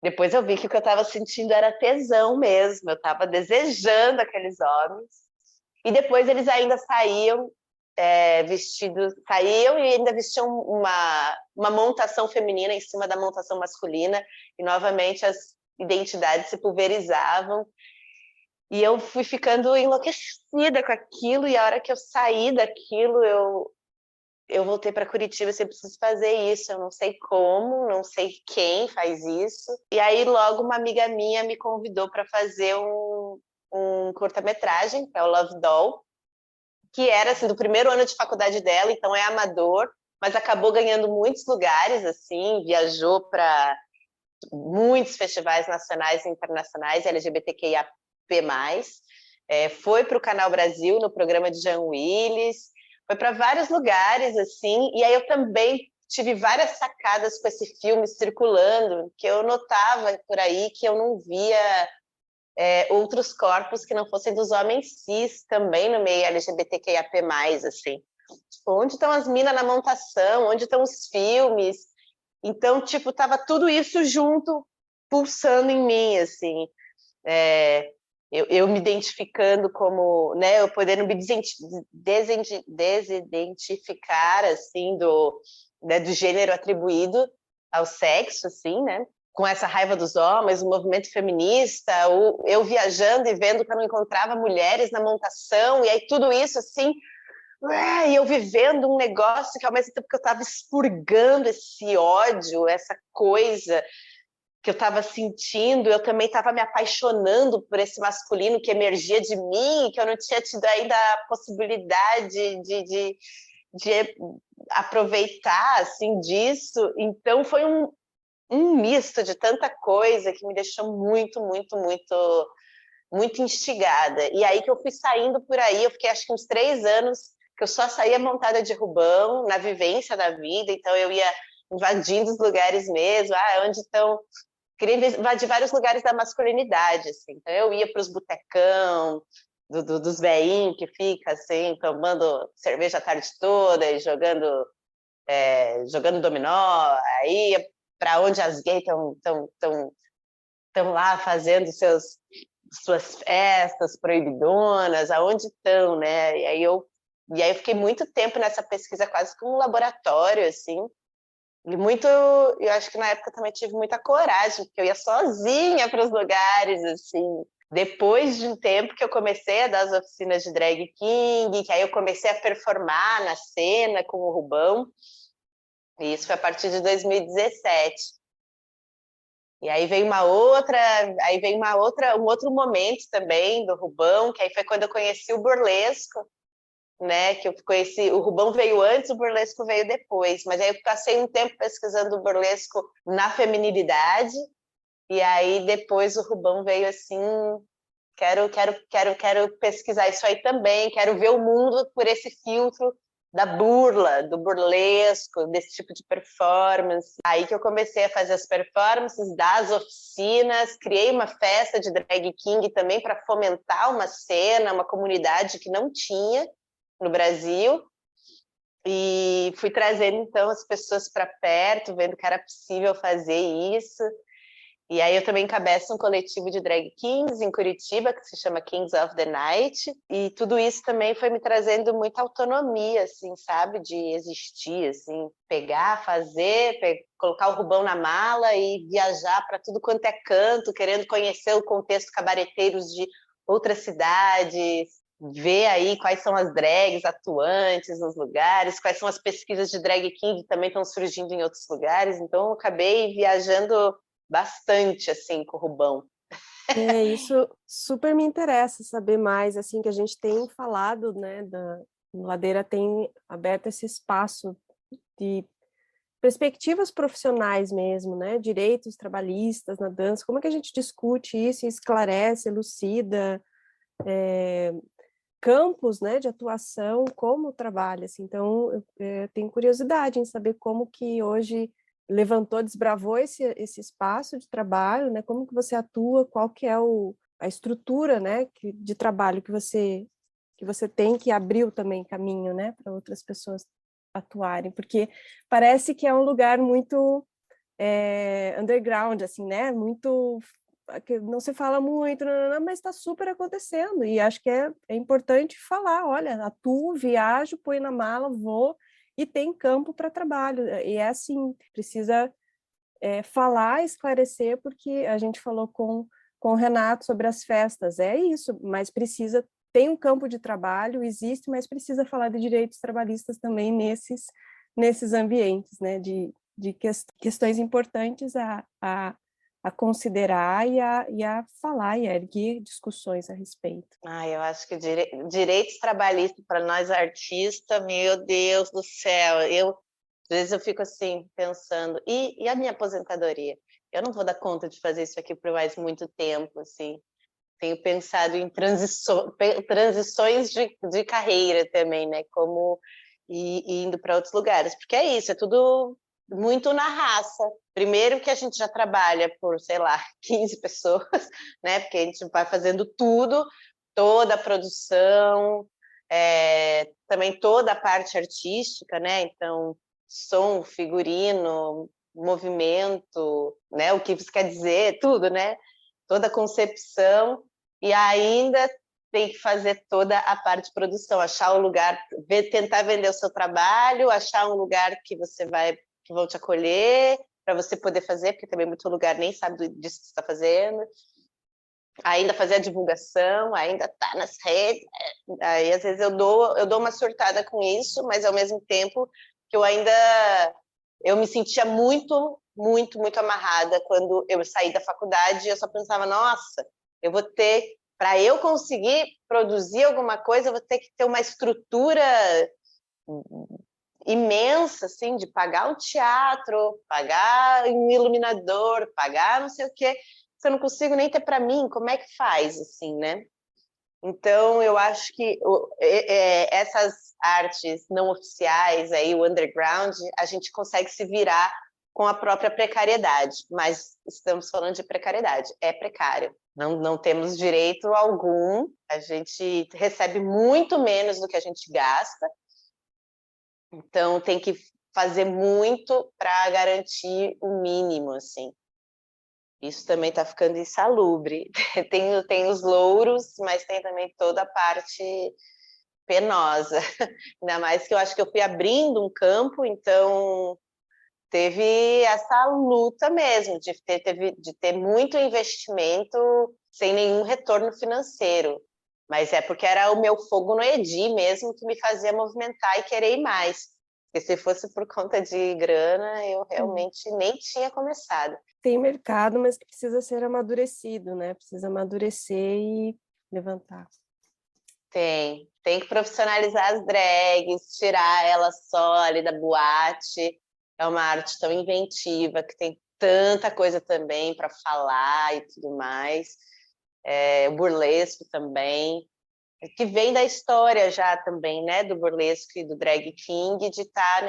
Depois eu vi que o que eu estava sentindo era tesão mesmo, eu estava desejando aqueles homens. E depois eles ainda saíam vestidos, saíam e ainda vestiam uma montação feminina em cima da montação masculina, e novamente as identidades se pulverizavam. E eu fui ficando enlouquecida com aquilo, e a hora que eu saí daquilo, eu voltei para Curitiba. Eu preciso fazer isso, eu não sei como, não sei quem faz isso. E aí logo uma amiga minha me convidou para fazer um curta-metragem, que é o Love Doll, que era assim, do primeiro ano de faculdade dela, então é amador, mas acabou ganhando muitos lugares, assim, viajou para muitos festivais nacionais e internacionais LGBTQIAP+, foi para o Canal Brasil, no programa de Jean Willis, foi para vários lugares, assim, e aí eu também tive várias sacadas com esse filme circulando, que eu notava por aí que eu não via outros corpos que não fossem dos homens cis também no meio LGBTQIAP+, assim. Tipo, onde estão as minas na montação? Onde estão os filmes? Então, tipo, tava tudo isso junto, pulsando em mim, assim. Eu me identificando como, né, eu podendo me desidentificar, assim, do gênero atribuído ao sexo, assim, né? Com essa raiva dos homens, o movimento feminista, eu viajando e vendo que eu não encontrava mulheres na montação, e aí tudo isso, assim, e eu vivendo um negócio que, ao mesmo tempo que eu estava expurgando esse ódio, essa coisa que eu estava sentindo, eu também estava me apaixonando por esse masculino que emergia de mim, que eu não tinha tido ainda a possibilidade de aproveitar, assim, disso. Então, foi um misto de tanta coisa que me deixou muito, muito, muito, muito instigada. E aí que eu fui saindo por aí, eu fiquei acho que uns 3 anos que eu só saía montada de Rubão, na vivência da vida, então eu ia invadindo os lugares mesmo, onde estão... Queria invadir vários lugares da masculinidade, assim. Então eu ia para os botecão, dos veinhos que fica assim, tomando cerveja a tarde toda e jogando jogando dominó, aí para onde as gays estão lá fazendo suas festas proibidonas, aonde estão, né? E aí eu fiquei muito tempo nessa pesquisa, quase como um laboratório, assim. E eu acho que na época também tive muita coragem, porque eu ia sozinha para os lugares, assim. Depois de um tempo que eu comecei a dar as oficinas de drag king, que aí eu comecei a performar na cena com o Rubão, e isso foi a partir de 2017. E aí veio um outro momento também do Rubão, que aí foi quando eu conheci o burlesco, né? Que eu conheci, o Rubão veio antes, o burlesco veio depois, mas aí eu passei um tempo pesquisando o burlesco na feminilidade, e aí depois o Rubão veio assim, quero pesquisar isso aí também, quero ver o mundo por esse filtro da burla, do burlesco, desse tipo de performance. Aí que eu comecei a fazer as performances, dar as oficinas, criei uma festa de drag king também para fomentar uma cena, uma comunidade que não tinha no Brasil, e fui trazendo então as pessoas para perto, vendo que era possível fazer isso. E aí eu também encabeço um coletivo de drag kings em Curitiba, que se chama Kings of the Night, e tudo isso também foi me trazendo muita autonomia, assim, sabe, de existir, assim, pegar, fazer, colocar o Rubão na mala e viajar para tudo quanto é canto, querendo conhecer o contexto cabareteiros de outras cidades, ver aí quais são as drags atuantes nos lugares, quais são as pesquisas de drag king que também estão surgindo em outros lugares. Então eu acabei viajando bastante, assim, com o Rubão. Isso super me interessa saber mais, assim, que a gente tem falado, né, Ladeira tem aberto esse espaço de perspectivas profissionais mesmo, né, direitos trabalhistas na dança, como é que a gente discute isso, esclarece, elucida, campos, né, de atuação, como trabalha, assim. Então, eu tenho curiosidade em saber como que hoje desbravou esse espaço de trabalho, né, como que você atua, qual que é a estrutura, né, de trabalho que você tem, que abriu também caminho, né, para outras pessoas atuarem, porque parece que é um lugar muito underground, assim, né, muito que não se fala muito, mas está super acontecendo, e acho que é importante falar, olha, atuo, viajo, põe na mala, vou, e tem campo para trabalho, e é assim, precisa falar, esclarecer, porque a gente falou com o Renato sobre as festas, é isso, mas tem um campo de trabalho, existe, mas precisa falar de direitos trabalhistas também nesses ambientes, né, de questões importantes a considerar e a falar e a erguer discussões a respeito. Eu acho que direitos trabalhistas para nós artistas, meu Deus do céu, às vezes eu fico assim, pensando, e a minha aposentadoria? Eu não vou dar conta de fazer isso aqui por mais muito tempo, assim. Tenho pensado em transições de carreira também, né, como indo para outros lugares, porque é isso, é tudo muito na raça. Primeiro que a gente já trabalha por, sei lá, 15 pessoas, né? Porque a gente vai fazendo tudo, toda a produção, também toda a parte artística, né? Então, som, figurino, movimento, né? O que isso quer dizer, tudo, né? Toda a concepção, e ainda tem que fazer toda a parte de produção, achar o lugar, tentar vender o seu trabalho, achar um lugar que vão te acolher, para você poder fazer, porque também muito lugar nem sabe disso que você está fazendo. Ainda fazer a divulgação, ainda tá nas redes. Aí, às vezes, eu dou uma surtada com isso, mas, ao mesmo tempo, que eu me sentia muito, muito, muito amarrada quando eu saí da faculdade, e eu só pensava, nossa, para eu conseguir produzir alguma coisa, eu vou ter que ter uma estrutura imensa, assim, de pagar um teatro, pagar um iluminador, pagar não sei o quê, se eu não consigo nem ter para mim, como é que faz, assim, né? Então, eu acho que essas artes não oficiais, aí, o underground, a gente consegue se virar com a própria precariedade, mas estamos falando de precariedade, é precário. Não temos direito algum, a gente recebe muito menos do que a gente gasta, então tem que fazer muito para garantir o mínimo, assim. Isso também está ficando insalubre. Tem os louros, mas tem também toda a parte penosa. Ainda mais que eu acho que eu fui abrindo um campo, então teve essa luta mesmo, de ter muito investimento sem nenhum retorno financeiro. Mas é porque era o meu fogo no Edi mesmo que me fazia movimentar e querer ir mais. Porque se fosse por conta de grana, eu realmente nem tinha começado. Tem mercado, mas que precisa ser amadurecido, né? Precisa amadurecer e levantar. Tem que profissionalizar as drags, tirar elas só ali da boate. É uma arte tão inventiva, que tem tanta coisa também para falar e tudo mais. O burlesco também, que vem da história já também, né? Do burlesco e do drag king, de estar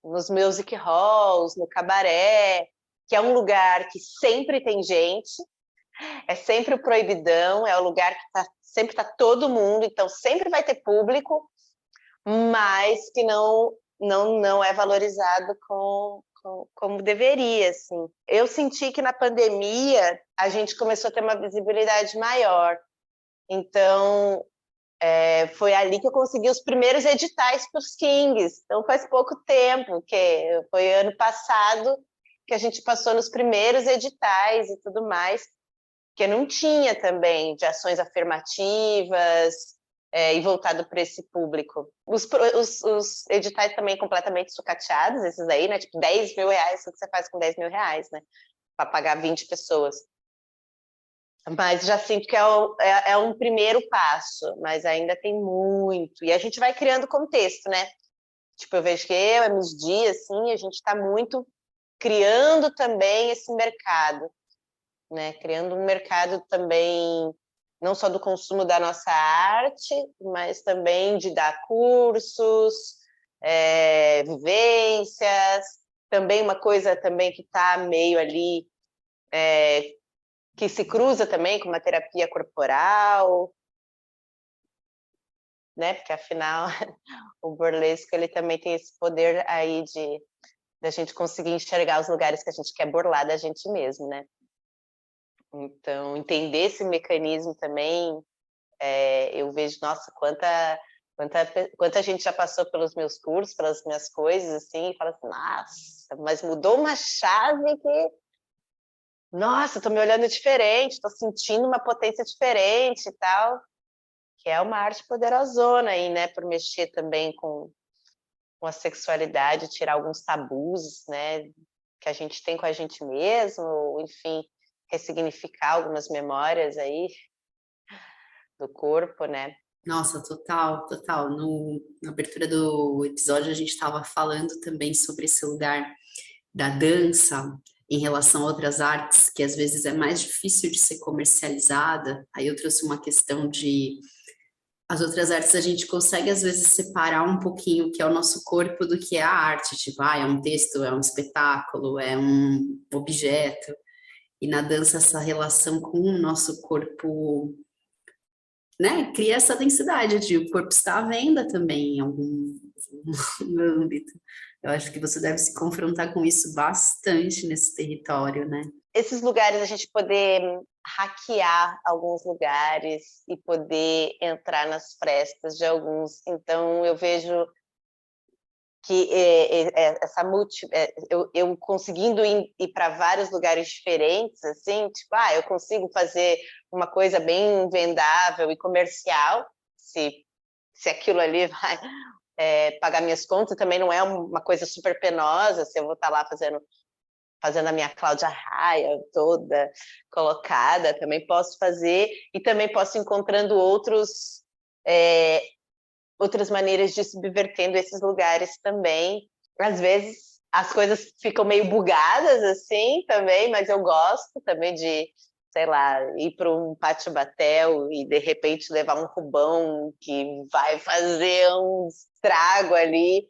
nos music halls, no cabaré, que é um lugar que sempre tem gente, é sempre o proibidão, é o lugar que sempre está todo mundo, então sempre vai ter público, mas que não é valorizado como deveria, assim. Eu senti que na pandemia a gente começou a ter uma visibilidade maior, então foi ali que eu consegui os primeiros editais para os Kings, então faz pouco tempo, que foi ano passado que a gente passou nos primeiros editais e tudo mais, que não tinha também de ações afirmativas e voltado para esse público. Os editais também completamente sucateados, esses aí, né? Tipo, 10 mil reais, o que você faz com 10 mil reais, né? Para pagar 20 pessoas. Mas já sinto que é um primeiro passo, mas ainda tem muito. E a gente vai criando contexto, né? Tipo, eu vejo que a MSD, assim, a gente está muito criando também esse mercado, né? Criando um mercado também, não só do consumo da nossa arte, mas também de dar cursos, vivências, também uma coisa também que está meio ali, que se cruza também com uma terapia corporal, né? Porque afinal o burlesco ele também tem esse poder aí de a gente conseguir enxergar os lugares que a gente quer burlar da gente mesmo, né? Então, entender esse mecanismo também, eu vejo, nossa, quanta gente já passou pelos meus cursos, pelas minhas coisas, assim, e fala assim, nossa, mas mudou uma chave que, nossa, tô me olhando diferente, tô sentindo uma potência diferente e tal, que é uma arte poderosona aí, né, por mexer também com a sexualidade, tirar alguns tabus, né, que a gente tem com a gente mesmo, enfim, ressignificar algumas memórias aí do corpo, né? Nossa, total, total. Na abertura do episódio, a gente estava falando também sobre esse lugar da dança em relação a outras artes, que às vezes é mais difícil de ser comercializada. Aí eu trouxe uma questão de as outras artes a gente consegue às vezes separar um pouquinho o que é o nosso corpo do que é a arte, tipo, é um texto, é um espetáculo, é um objeto. E na dança essa relação com o nosso corpo, né, cria essa densidade de o corpo está à venda também em algum âmbito. Eu acho que você deve se confrontar com isso bastante nesse território, né? Esses lugares, a gente poder hackear alguns lugares e poder entrar nas frestas de alguns. Então, eu vejo que eu conseguindo ir para vários lugares diferentes, assim, tipo, eu consigo fazer uma coisa bem vendável e comercial, se aquilo ali vai pagar minhas contas, também não é uma coisa super penosa, se eu vou estar lá fazendo a minha Cláudia Raia toda colocada, também posso fazer, e também posso ir encontrando outras maneiras de subvertendo esses lugares também. Às vezes as coisas ficam meio bugadas assim também, mas eu gosto também de, sei lá, ir para um pátio batel e de repente levar um Rubão que vai fazer um estrago ali.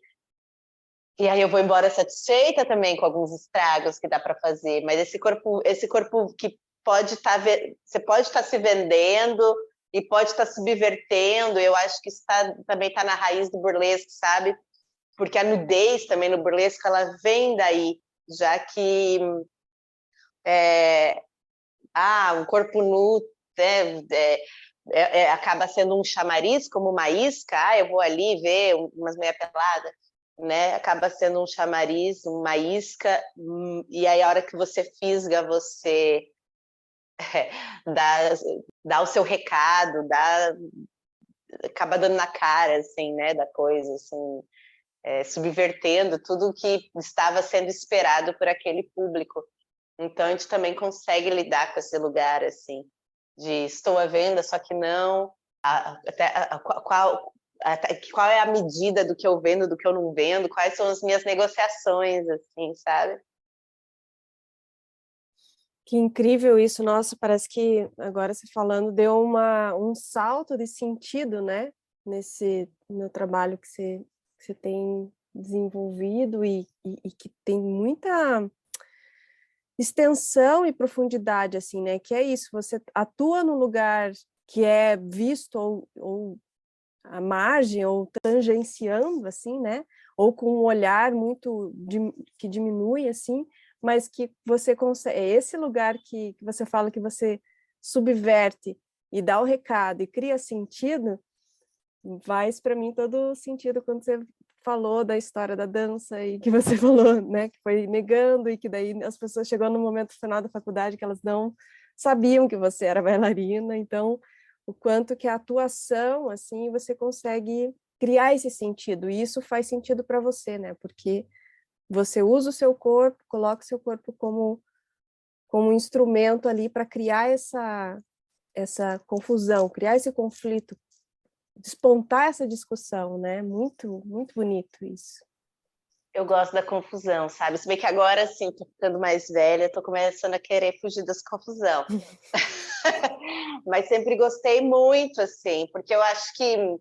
E aí eu vou embora satisfeita também com alguns estragos que dá para fazer, mas esse corpo que você pode estar se vendendo e pode estar subvertendo, eu acho que isso também está na raiz do burlesque, sabe? porque a nudez também no burlesco, ela vem daí, já que um corpo nu acaba sendo um chamariz, como uma isca, eu vou ali ver umas meia pelada, né? Acaba sendo um chamariz, uma isca, e aí a hora que você fisga, você dá o seu recado, acaba dando na cara, assim, né, da coisa, assim, subvertendo tudo o que estava sendo esperado por aquele público. Então, a gente também consegue lidar com esse lugar, assim, de estou à venda, só que não, qual é a medida do que eu vendo, do que eu não vendo, quais são as minhas negociações, assim, sabe? Que incrível isso, nossa, parece que agora você falando deu um salto de sentido, né? Nesse meu trabalho que você tem desenvolvido e que tem muita extensão e profundidade, assim, né? Que é isso, você atua no lugar que é visto ou à margem, ou tangenciando, assim, né? Ou com um olhar muito que diminui, assim, mas que você consegue, é esse lugar que você fala que você subverte e dá o recado e cria sentido, faz para mim todo sentido quando você falou da história da dança e que você falou, né, que foi negando e que daí as pessoas chegou no momento final da faculdade que elas não sabiam que você era bailarina, então o quanto que a atuação, assim, você consegue criar esse sentido, e isso faz sentido para você, né, porque você usa o seu corpo, coloca o seu corpo como um instrumento ali para criar essa confusão, criar esse conflito, despontar essa discussão, né? Muito, muito bonito isso. Eu gosto da confusão, sabe? Se bem que agora, assim, tô ficando mais velha, tô começando a querer fugir das confusão. Mas sempre gostei muito, assim, porque eu acho que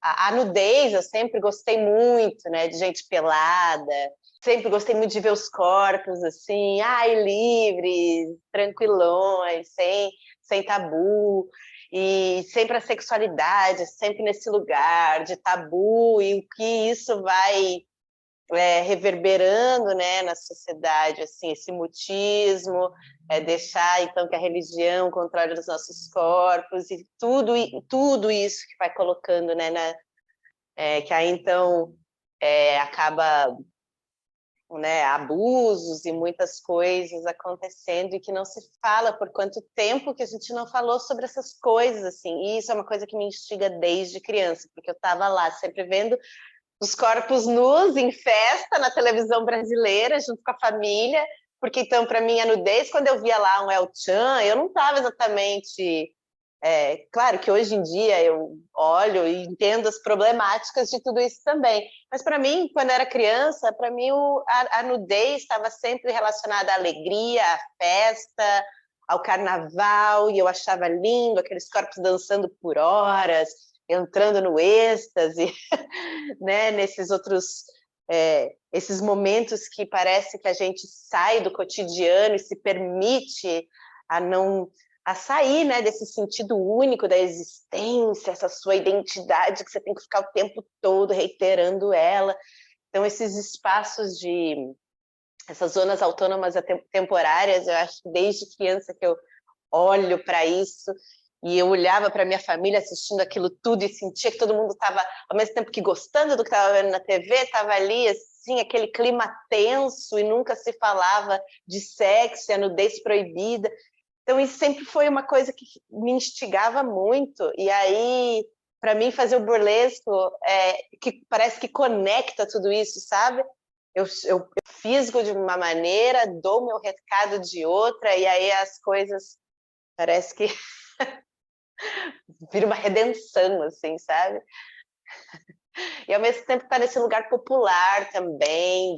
a nudez, eu sempre gostei muito, né? De gente pelada, sempre gostei muito de ver os corpos, assim, livres, tranquilões, sem tabu, e sempre a sexualidade, sempre nesse lugar de tabu, e o que isso vai reverberando, né, na sociedade, assim, esse mutismo, deixar, então, que a religião controle os nossos corpos, e tudo isso que vai colocando, né, que aí, então, acaba, né, abusos e muitas coisas acontecendo e que não se fala por quanto tempo que a gente não falou sobre essas coisas, assim, e isso é uma coisa que me instiga desde criança, porque eu estava lá sempre vendo os corpos nus em festa na televisão brasileira, junto com a família, porque então, para mim, a nudez, quando eu via lá um El Chan, eu não estava exatamente... claro que hoje em dia eu olho e entendo as problemáticas de tudo isso também, mas para mim, quando eu era criança, para mim a nudez estava sempre relacionada à alegria, à festa, ao carnaval, e eu achava lindo aqueles corpos dançando por horas, entrando no êxtase, né, nesses outros esses momentos que parece que a gente sai do cotidiano e se permite a sair, né, desse sentido único da existência, essa sua identidade que você tem que ficar o tempo todo reiterando ela. Então, esses espaços essas zonas autônomas temporárias, eu acho que desde criança que eu olho para isso, e eu olhava para minha família assistindo aquilo tudo e sentia que todo mundo estava, ao mesmo tempo que gostando do que estava vendo na TV, estava ali, assim, aquele clima tenso e nunca se falava de sexo e a nudez proibida. Então, isso sempre foi uma coisa que me instigava muito. E aí, para mim, fazer o burlesco que parece que conecta tudo isso, sabe? Eu fisgo de uma maneira, dou meu recado de outra, e aí as coisas parece que vira uma redenção, assim, sabe? E ao mesmo tempo tá nesse lugar popular também,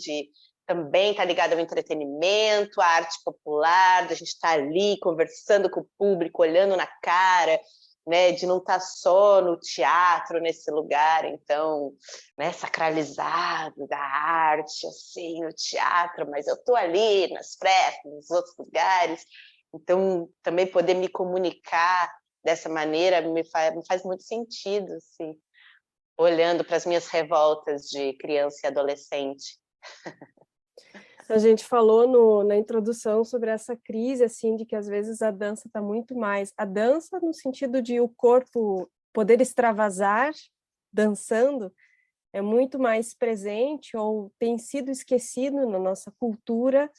também tá ligado ao entretenimento, à arte popular, da gente estar ali conversando com o público, olhando na cara, né, de não estar só no teatro, nesse lugar, então, né, sacralizado da arte, assim, no teatro, mas eu tô ali nas festas, nos outros lugares, então também poder me comunicar dessa maneira me faz muito sentido, assim. olhando para as minhas revoltas de criança e adolescente. A gente falou na introdução sobre essa crise, assim, de que às vezes a dança está muito mais... A dança no sentido de o corpo poder extravasar dançando é muito mais presente ou tem sido esquecido na nossa cultura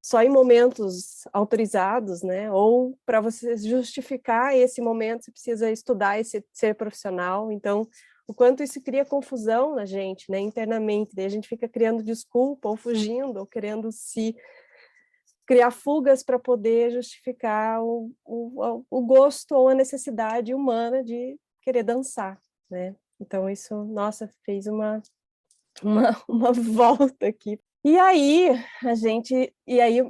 só em momentos autorizados, né? Ou para você justificar esse momento, você precisa estudar e ser profissional. Então, o quanto isso cria confusão na gente, né? Internamente. Daí a gente fica criando desculpa, ou fugindo, ou querendo se criar fugas para poder justificar o gosto ou a necessidade humana de querer dançar, né? Então, isso, nossa, fez uma volta aqui. E aí,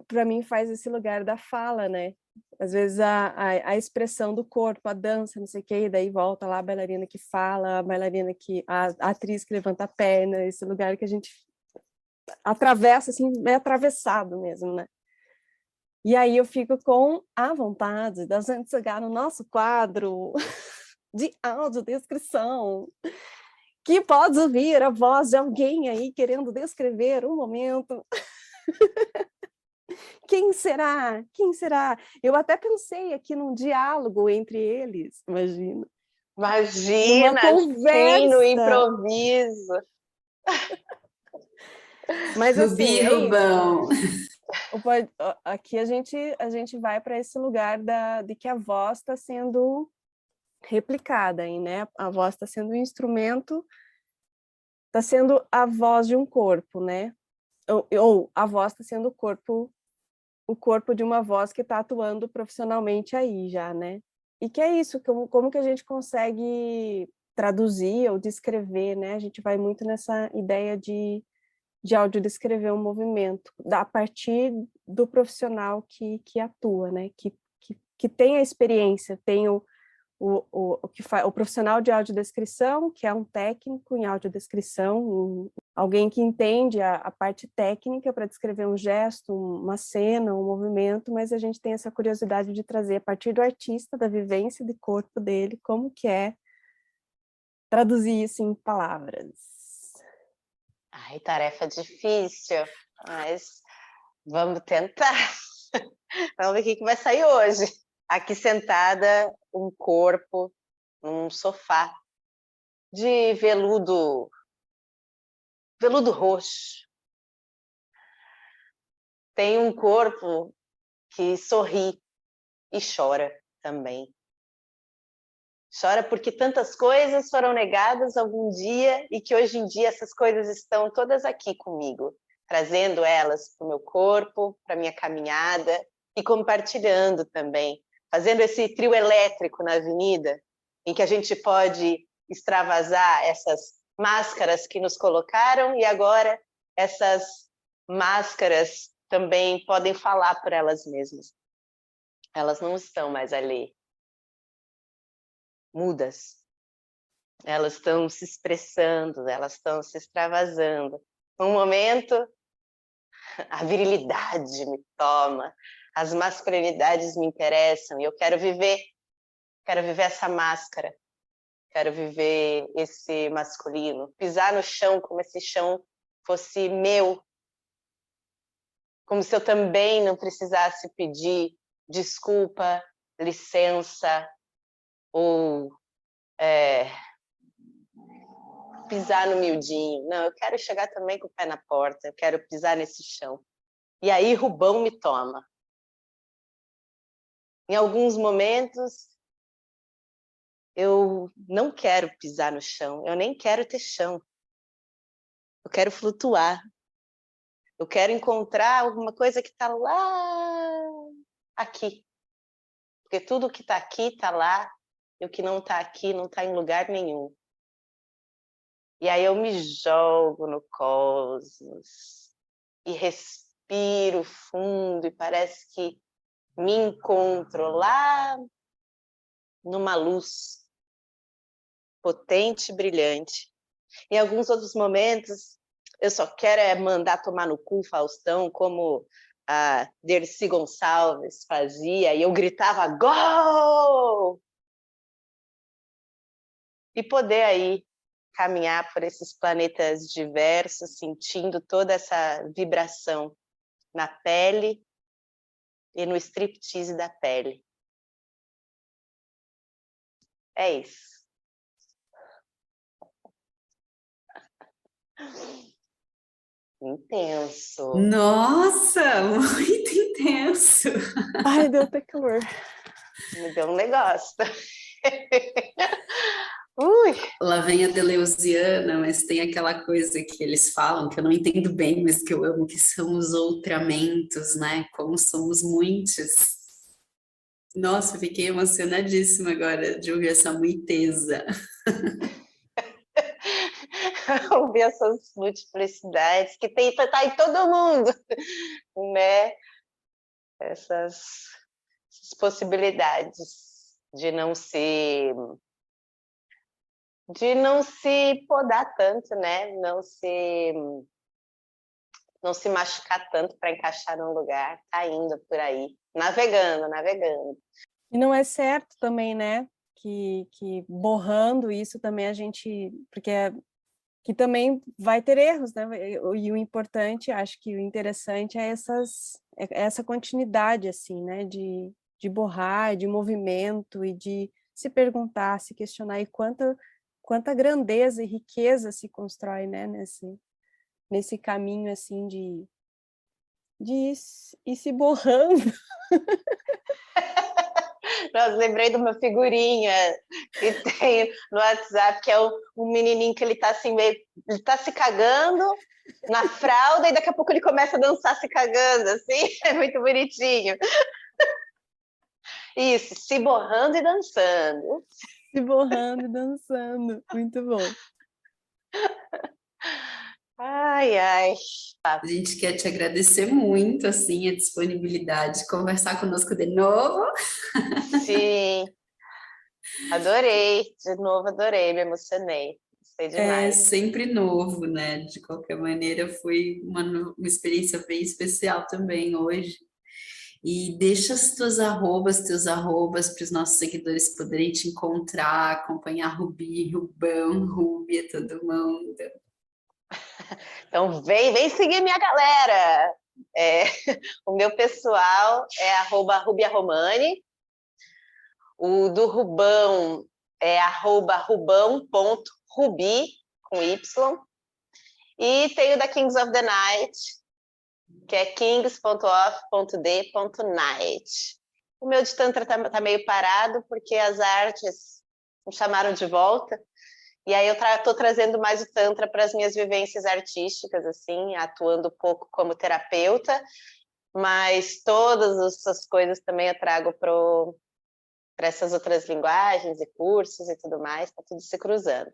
para mim, faz esse lugar da fala, né? Às vezes a expressão do corpo, a dança, não sei o quê, e daí volta lá a bailarina que fala, a atriz que levanta a perna, esse lugar que a gente atravessa, assim, é atravessado mesmo, né? E aí eu fico com a vontade da gente chegar no nosso quadro de audiodescrição, que pode ouvir a voz de alguém aí querendo descrever um momento. Quem será? Quem será? Eu até pensei aqui num diálogo entre eles, imagina. Imagina, Numa conversa. sim, no improviso. Mas assim, é Rubão. aqui a gente vai para esse lugar de que a voz está sendo replicada, aí, né? A voz está sendo um instrumento, está sendo a voz de um corpo, né? Ou a voz está sendo o corpo de uma voz que está atuando profissionalmente aí já, né? E que é isso, como que a gente consegue traduzir ou descrever, né? A gente vai muito nessa ideia de audiodescrever um movimento, a partir do profissional que atua, né? Que tem a experiência, tem o profissional de audiodescrição, que é um técnico em audiodescrição, alguém que entende a parte técnica para descrever um gesto, uma cena, um movimento, mas a gente tem essa curiosidade de trazer a partir do artista, da vivência de corpo dele, como que é traduzir isso em palavras. Ai, tarefa difícil, mas vamos tentar. Vamos ver o que vai sair hoje. Aqui sentada, um corpo num sofá de veludo roxo. Tem um corpo que sorri e chora também. Chora porque tantas coisas foram negadas algum dia e que hoje em dia essas coisas estão todas aqui comigo, trazendo elas para o meu corpo, para a minha caminhada e compartilhando também, fazendo esse trio elétrico na avenida, em que a gente pode extravasar essas máscaras que nos colocaram e agora essas máscaras também podem falar por elas mesmas. Elas não estão mais ali mudas. Elas estão se expressando, elas estão se extravasando. Um momento, a virilidade me toma, as masculinidades me interessam e eu quero viver essa máscara, quero viver esse masculino, pisar no chão como se esse chão fosse meu, como se eu também não precisasse pedir desculpa, licença, ou pisar no miudinho. Não, eu quero chegar também com o pé na porta, eu quero pisar nesse chão. E aí Rubão me toma. Em alguns momentos, eu não quero pisar no chão, eu nem quero ter chão. Eu quero flutuar. Eu quero encontrar alguma coisa que está lá, aqui. Porque tudo que está aqui está lá, e o que não está aqui não está em lugar nenhum. E aí eu me jogo no cosmos e respiro fundo e parece que me encontro lá numa luz potente e brilhante. Em alguns outros momentos, eu só quero mandar tomar no cu Faustão, como a Dercy Gonçalves fazia, e eu gritava, gol! E poder aí caminhar por esses planetas diversos, sentindo toda essa vibração na pele e no striptease da pele. É isso. Intenso. Nossa, muito intenso. Ai, deu até calor. Me deu um negócio. Ui. Lá vem a Deleuziana, mas tem aquela coisa que eles falam, que eu não entendo bem, mas que eu amo, que são os outramentos, né? Como somos muitos. Nossa, eu fiquei emocionadíssima agora de ouvir essa muiteza. Ouvir essas multiplicidades que tá em todo mundo, né? Essas possibilidades de não se podar tanto, né? Não se machucar tanto para encaixar num lugar, tá indo por aí, navegando. E não é certo também, né? Que borrando isso também a gente... Porque que também vai ter erros, né? E o importante, acho que o interessante é essa continuidade, assim, né? De borrar, de movimento e de se perguntar, se questionar e quanta grandeza e riqueza se constrói, né? Nesse caminho, assim, de ir se borrando. Nossa, lembrei de uma figurinha que tem no WhatsApp, que é um menininho que ele tá assim meio... Ele tá se cagando na fralda e daqui a pouco ele começa a dançar se cagando, assim. É muito bonitinho. Isso, se borrando e dançando. Se borrando e dançando. Muito bom. Ai, ai. A gente quer te agradecer muito, assim, a disponibilidade de conversar conosco de novo. Sim. Adorei. De novo, adorei. Me emocionei. Gostei É demais. sempre novo, né? De qualquer maneira, foi uma experiência bem especial também hoje. E deixa as teus arrobas para os nossos seguidores poderem te encontrar, acompanhar Rubi, Rubão, Rúbia, todo mundo. Então, vem seguir minha galera. O meu pessoal é @rubiaromani. O do Rubão é @rubão.rubi, com Y. E tem o da Kings of the Night, que é kings.off.d.night. O meu de Tantra tá meio parado, porque as artes me chamaram de volta. E aí eu estou trazendo mais o Tantra para as minhas vivências artísticas, assim, atuando um pouco como terapeuta, mas todas essas coisas também eu trago para essas outras linguagens e cursos e tudo mais, está tudo se cruzando.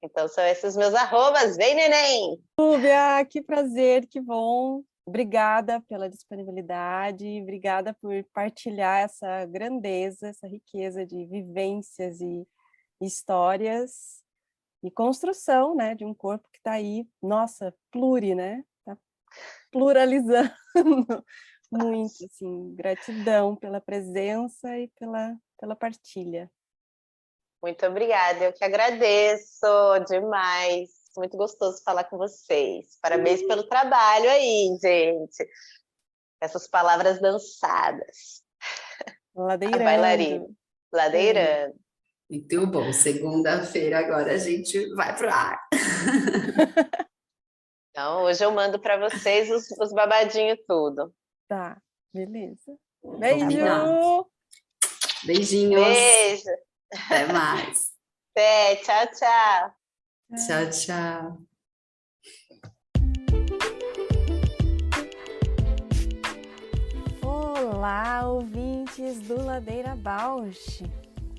Então são esses meus arrobas, vem neném! Rúbia, que prazer, que bom. Obrigada pela disponibilidade, obrigada por partilhar essa grandeza, essa riqueza de vivências e histórias e construção, né, de um corpo que está aí, nossa, né? Tá pluralizando muito, assim, gratidão pela presença e pela partilha. Muito obrigada, eu que agradeço demais. Muito gostoso falar com vocês. Parabéns pelo trabalho aí, gente. Essas palavras dançadas. Ladeirando. Bailarina. Ladeirando. Muito bom. Segunda-feira agora a gente vai pro ar. Então, hoje eu mando para vocês os babadinhos tudo. Tá, beleza. Beijo! Combinado. Beijinhos. Beijo. Até mais. Até, tchau, tchau. Tchau, tchau. Olá, ouvintes do Ladeira Bausch.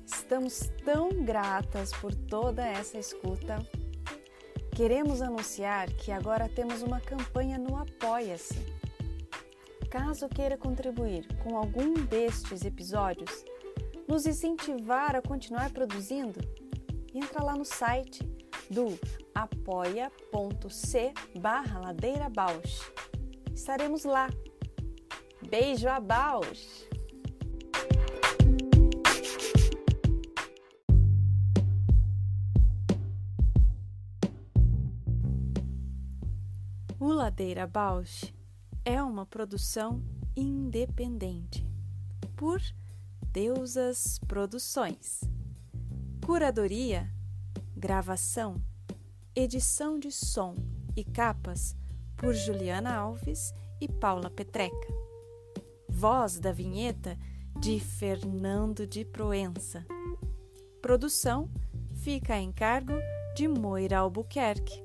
Estamos tão gratas por toda essa escuta. Queremos anunciar que agora temos uma campanha no Apoia-se. Caso queira contribuir com algum destes episódios, nos incentivar a continuar produzindo, entra lá no site do apoia.c/ladeirabausch. Estaremos lá. Beijo a Bausch! O Ladeira Bausch é uma produção independente por Deusas Produções. Curadoria, gravação, edição de som e capas por Juliana Alves e Paula Petreca. Voz da vinheta de Fernando de Proença. Produção fica a encargo de Moira Albuquerque.